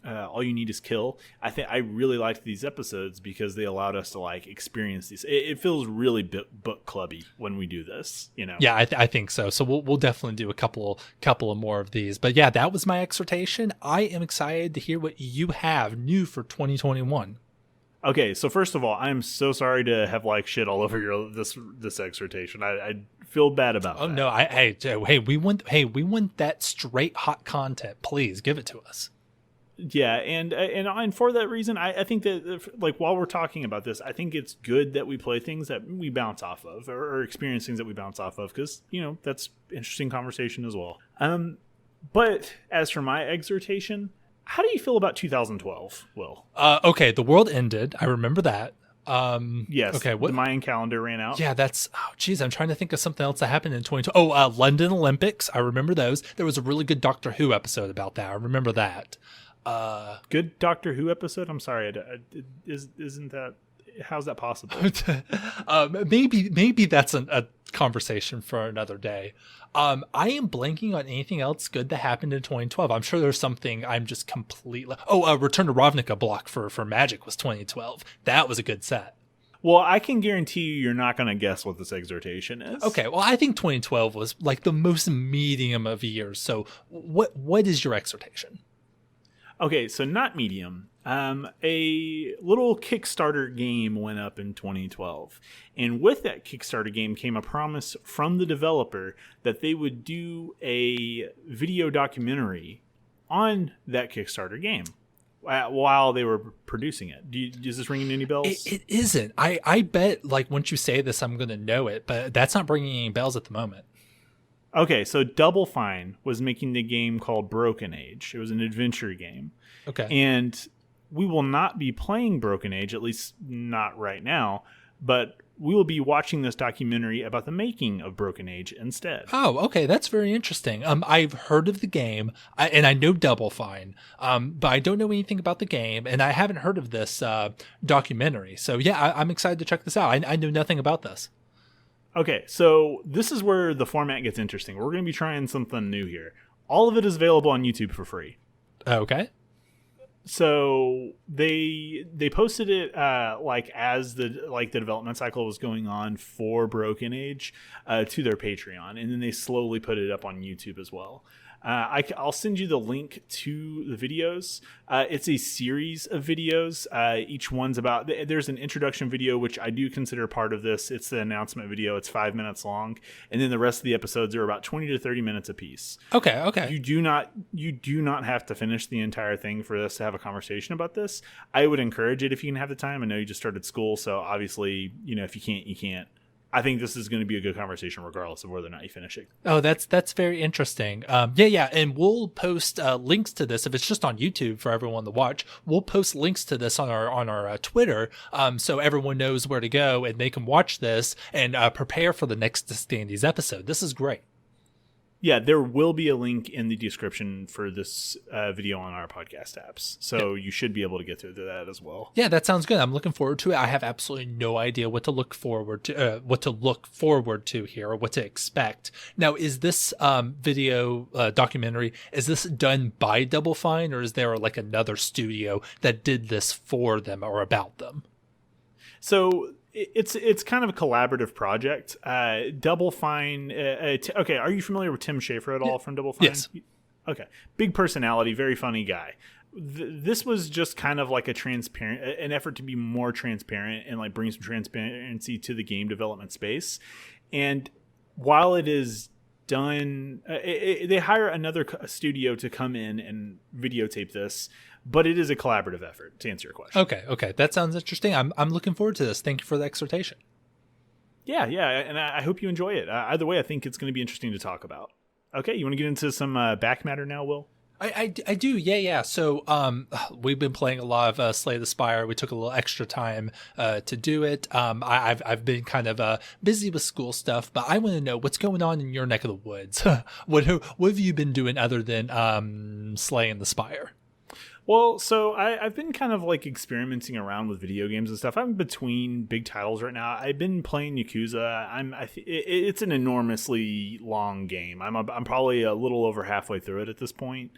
All You Need Is Kill, I really liked these episodes because they allowed us to like experience these. It feels really book clubby when we do this, Yeah, I think so. So we'll definitely do a couple of more of these. But yeah, that was my exhortation. I am excited to hear what you have new for 2021. Okay, so first of all, I'm so sorry to have like shit all over your this exhortation. I feel bad about Oh that. no, hey, we want that straight hot content. Please give it to us. Yeah, and for that reason, I think that like while we're talking about this, I think it's good that we play things that we bounce off of, or experience things that we bounce off of, because that's interesting conversation as well. But as for my exhortation, how do you feel about 2012, Will? Okay, the world ended. I remember that. Yes. Okay. What? The Mayan calendar ran out. Yeah, that's. Oh, geez, I'm trying to think of something else that happened in 2012. Oh, London Olympics. I remember those. There was a really good Doctor Who episode about that. I remember that. Good Doctor Who episode. I'm sorry. Isn't that? How's that possible? Maybe that's a conversation for another day. I am blanking on anything else good that happened in 2012. I'm sure there's something I'm just completely. Oh, Return to Ravnica block for Magic was 2012. That was a good set. Well, I can guarantee you're not going to guess what this exhortation is. Okay, well, I think 2012 was like the most medium of years. So, what is your exhortation? Okay, so not medium. A little Kickstarter game went up in 2012. And with that Kickstarter game came a promise from the developer that they would do a video documentary on that Kickstarter game while they were producing it. Is this ringing any bells? It isn't. I bet, like, once you say this, I'm going to know it, but that's not ringing any bells at the moment. Okay, so Double Fine was making the game called Broken Age. It was an adventure game. Okay. And we will not be playing Broken Age, at least not right now, but we will be watching this documentary about the making of Broken Age instead. Oh, okay. That's very interesting. I've heard of the game, and I know Double Fine, but I don't know anything about the game, and I haven't heard of this documentary. So, yeah, I'm excited to check this out. I know nothing about this. Okay, so this is where the format gets interesting. We're going to be trying something new here. All of it is available on YouTube for free. Okay. So they posted it as the development cycle was going on for Broken Age to their Patreon, and then they slowly put it up on YouTube as well. I'll send you the link to the videos. It's a series of videos. Each one's about. There's an introduction video, which I do consider part of this. It's the announcement video. It's 5 minutes long, and then the rest of the episodes are about 20 to 30 minutes apiece. Okay. You do not have to finish the entire thing for us to have a conversation about this. I would encourage it if you can have the time. I know you just started school, so obviously, if you can't, you can't. I think this is going to be a good conversation regardless of whether or not you finish it. Oh, that's very interesting. Yeah, and we'll post links to this if it's just on YouTube for everyone to watch. We'll post links to this on our Twitter, so everyone knows where to go and they can watch this and prepare for the next Dandies episode. This is great. Yeah, there will be a link in the description for this video on our podcast apps, so you should be able to get to that as well. Yeah, that sounds good. I'm looking forward to it. I have absolutely no idea what to look forward to, here, or what to expect. Now, is this video documentary, is this done by Double Fine, or is there like another studio that did this for them or about them? So it's kind of a collaborative project. Double Fine. Okay, are you familiar with Tim Schafer at all from Double Fine? Yes. Okay, big personality, very funny guy. This was just kind of like an effort to be more transparent and like bring some transparency to the game development space. And while it is done, they hire another studio to come in and videotape this. But it is a collaborative effort, to answer your question. Okay. That sounds interesting. I'm looking forward to this. Thank you for the exhortation. Yeah, and I hope you enjoy it. Either way, I think it's going to be interesting to talk about. Okay, you want to get into some back matter now, Will? I do, yeah. So we've been playing a lot of Slay the Spire. We took a little extra time to do it. I've been kind of busy with school stuff, but I want to know what's going on in your neck of the woods. What have you been doing other than slaying the Spire? Well, so I've been kind of like experimenting around with video games and stuff. I'm between big titles right now. I've been playing Yakuza. It's an enormously long game. I'm probably a little over halfway through it at this point.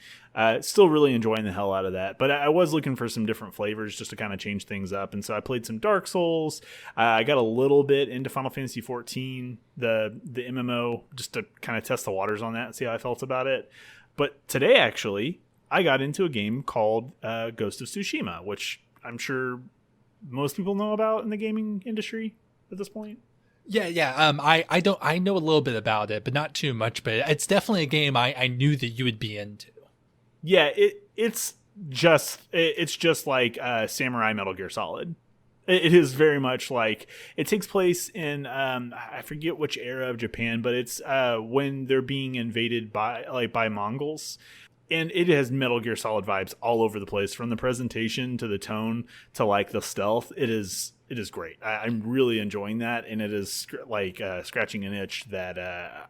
Still really enjoying the hell out of that. But I was looking for some different flavors just to kind of change things up. And so I played some Dark Souls. I got a little bit into Final Fantasy XIV, the MMO, just to kind of test the waters on that and see how I felt about it. But today, actually, I got into a game called Ghost of Tsushima, which I'm sure most people know about in the gaming industry at this point. Yeah. I know a little bit about it, but not too much. But it's definitely a game I knew that you would be into. Yeah, it's just like Samurai Metal Gear Solid. It is very much like, it takes place in I forget which era of Japan, but it's when they're being invaded by Mongols, and it has Metal Gear Solid vibes all over the place, from the presentation to the tone to like the stealth. It is great. I'm really enjoying that, and it is scratching an itch that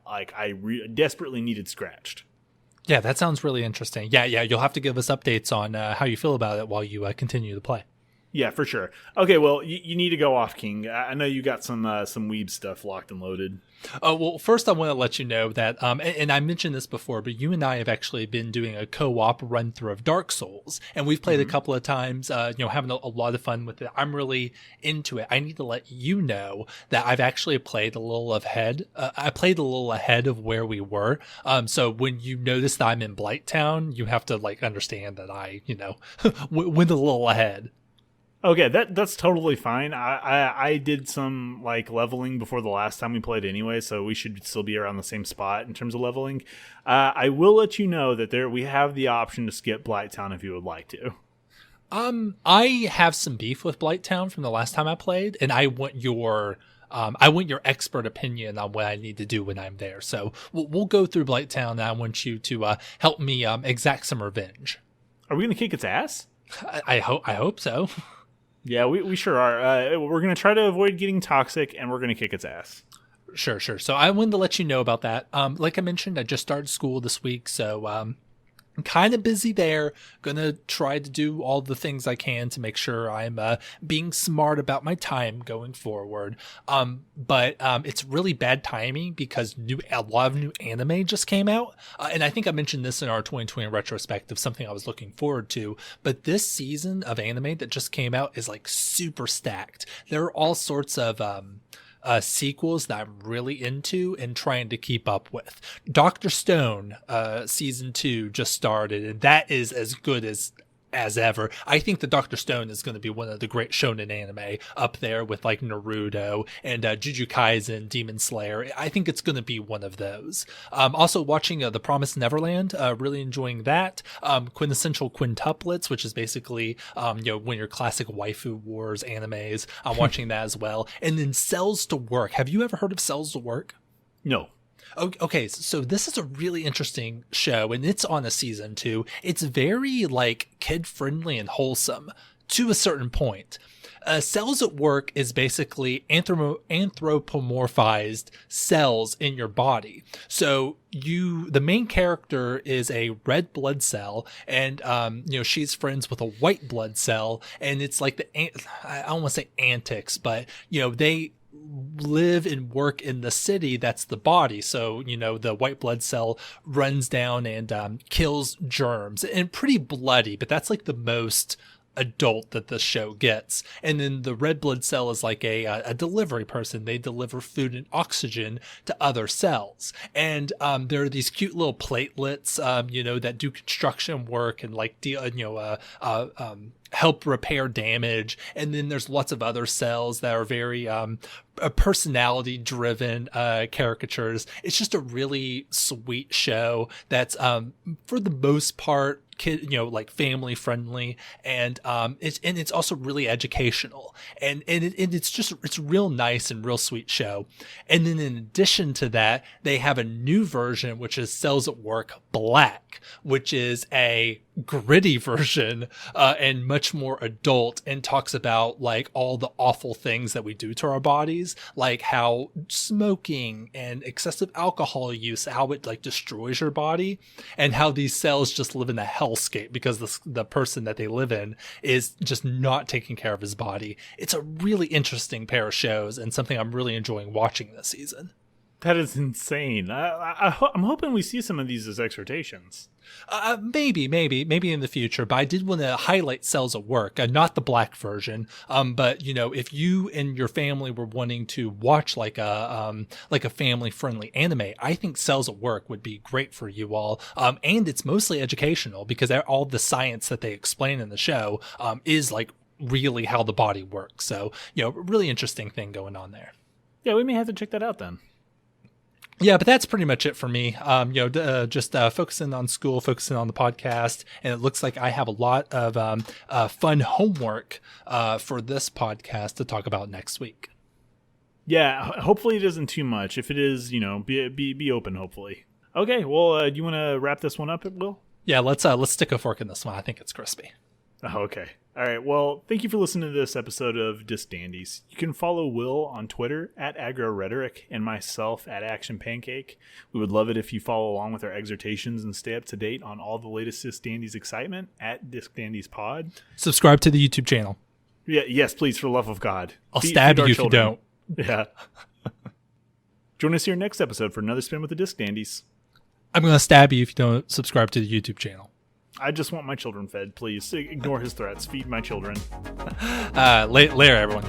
I desperately needed scratched. Yeah, that sounds really interesting. Yeah. You'll have to give us updates on how you feel about it while you continue to play. Yeah, for sure. Okay, well, you need to go off, King. I know you got some weeb stuff locked and loaded. Oh, well, first I want to let you know that, and I mentioned this before, but you and I have actually been doing a co-op run through of Dark Souls, and we've played a couple of times, having a lot of fun with it. I'm really into it. I need to let you know that I've actually played a little ahead. I played a little ahead of where we were. So when you notice that I'm in Blighttown, you have to understand that I, went a little ahead. Okay, that's totally fine. I did some leveling before the last time we played anyway, so we should still be around the same spot in terms of leveling. I will let you know that we have the option to skip Blighttown if you would like to. I have some beef with Blighttown from the last time I played, and I want your expert opinion on what I need to do when I'm there. So we'll go through Blighttown, and I want you to help me exact some revenge. Are we gonna kick its ass? I hope so. Yeah, we sure are. We're going to try to avoid getting toxic, and we're going to kick its ass. Sure. So I wanted to let you know about that. Like I mentioned, I just started school this week, so I'm kind of busy there. Going to try to do all the things I can to make sure I'm being smart about my time going forward. But it's really bad timing because a lot of new anime just came out. And I think I mentioned this in our 2020 retrospective, something I was looking forward to. But this season of anime that just came out is super stacked. There are all sorts of sequels that I'm really into and trying to keep up with. Dr. Stone, season 2 just started, and that is as good as ever. I think the Dr. Stone is going to be one of the great shonen anime up there with Naruto and Jujutsu Kaisen, Demon Slayer. I think it's going to be one of those. Also watching The Promised Neverland, really enjoying that. Quintessential Quintuplets, which is basically one of your classic waifu wars animes. I'm watching that as well. And then Cells to Work. Have you ever heard of Cells to Work? No. Okay, so this is a really interesting show, and it's on a season 2. It's very kid friendly and wholesome to a certain point. Cells at Work is basically anthropomorphized cells in your body. So the main character is a red blood cell, and she's friends with a white blood cell, and it's I don't want to say antics, but they live and work in the city that's the body. So the white blood cell runs down and kills germs, and pretty bloody, but that's the most adult that the show gets. And then the red blood cell is a delivery person. They deliver food and oxygen to other cells, and there are these cute little platelets that do construction work and help repair damage. And then there's lots of other cells that are very personality driven caricatures. It's just a really sweet show that's for the most part kid, family friendly, and it's also really educational, and it's real nice and real sweet show. And then in addition to that, they have a new version which is Cells at Work Black, which is a gritty version and much more adult, and talks about all the awful things that we do to our bodies, like how smoking and excessive alcohol use, how it destroys your body, and how these cells just live in a hellscape because the person that they live in is just not taking care of his body. It's a really interesting pair of shows, and something I'm really enjoying watching this season. That is insane. I'm hoping we see some of these as exhortations. Maybe in the future, but I did want to highlight Cells at Work, not the black version. But if you and your family were wanting to watch a family friendly anime, I think Cells at Work would be great for you all. And it's mostly educational because all the science that they explain in the show is really how the body works. So, really interesting thing going on there. Yeah, we may have to check that out then. Yeah, but that's pretty much it for me. Just focusing on school, focusing on the podcast, and it looks like I have a lot of fun homework for this podcast to talk about next week. Yeah, hopefully it isn't too much. If it is, be open. Hopefully. Okay. Well, do you want to wrap this one up, Will? Yeah, let's stick a fork in this one. I think it's crispy. Oh, okay. All right. Well, thank you for listening to this episode of Dandies. You can follow Will on Twitter at AgroRhetoric and myself at Action Pancake. We would love it if you follow along with our exhortations and stay up to date on all the latest Dandies excitement at Dandies Pod. Subscribe to the YouTube channel. Yeah. Yes, please, for the love of God. I'll stab you if you don't. Yeah. Join us here next episode for another spin with the Dandies. I'm going to stab you if you don't subscribe to the YouTube channel. I just want my children fed, please. Ignore his threats. Feed my children. Later, everyone.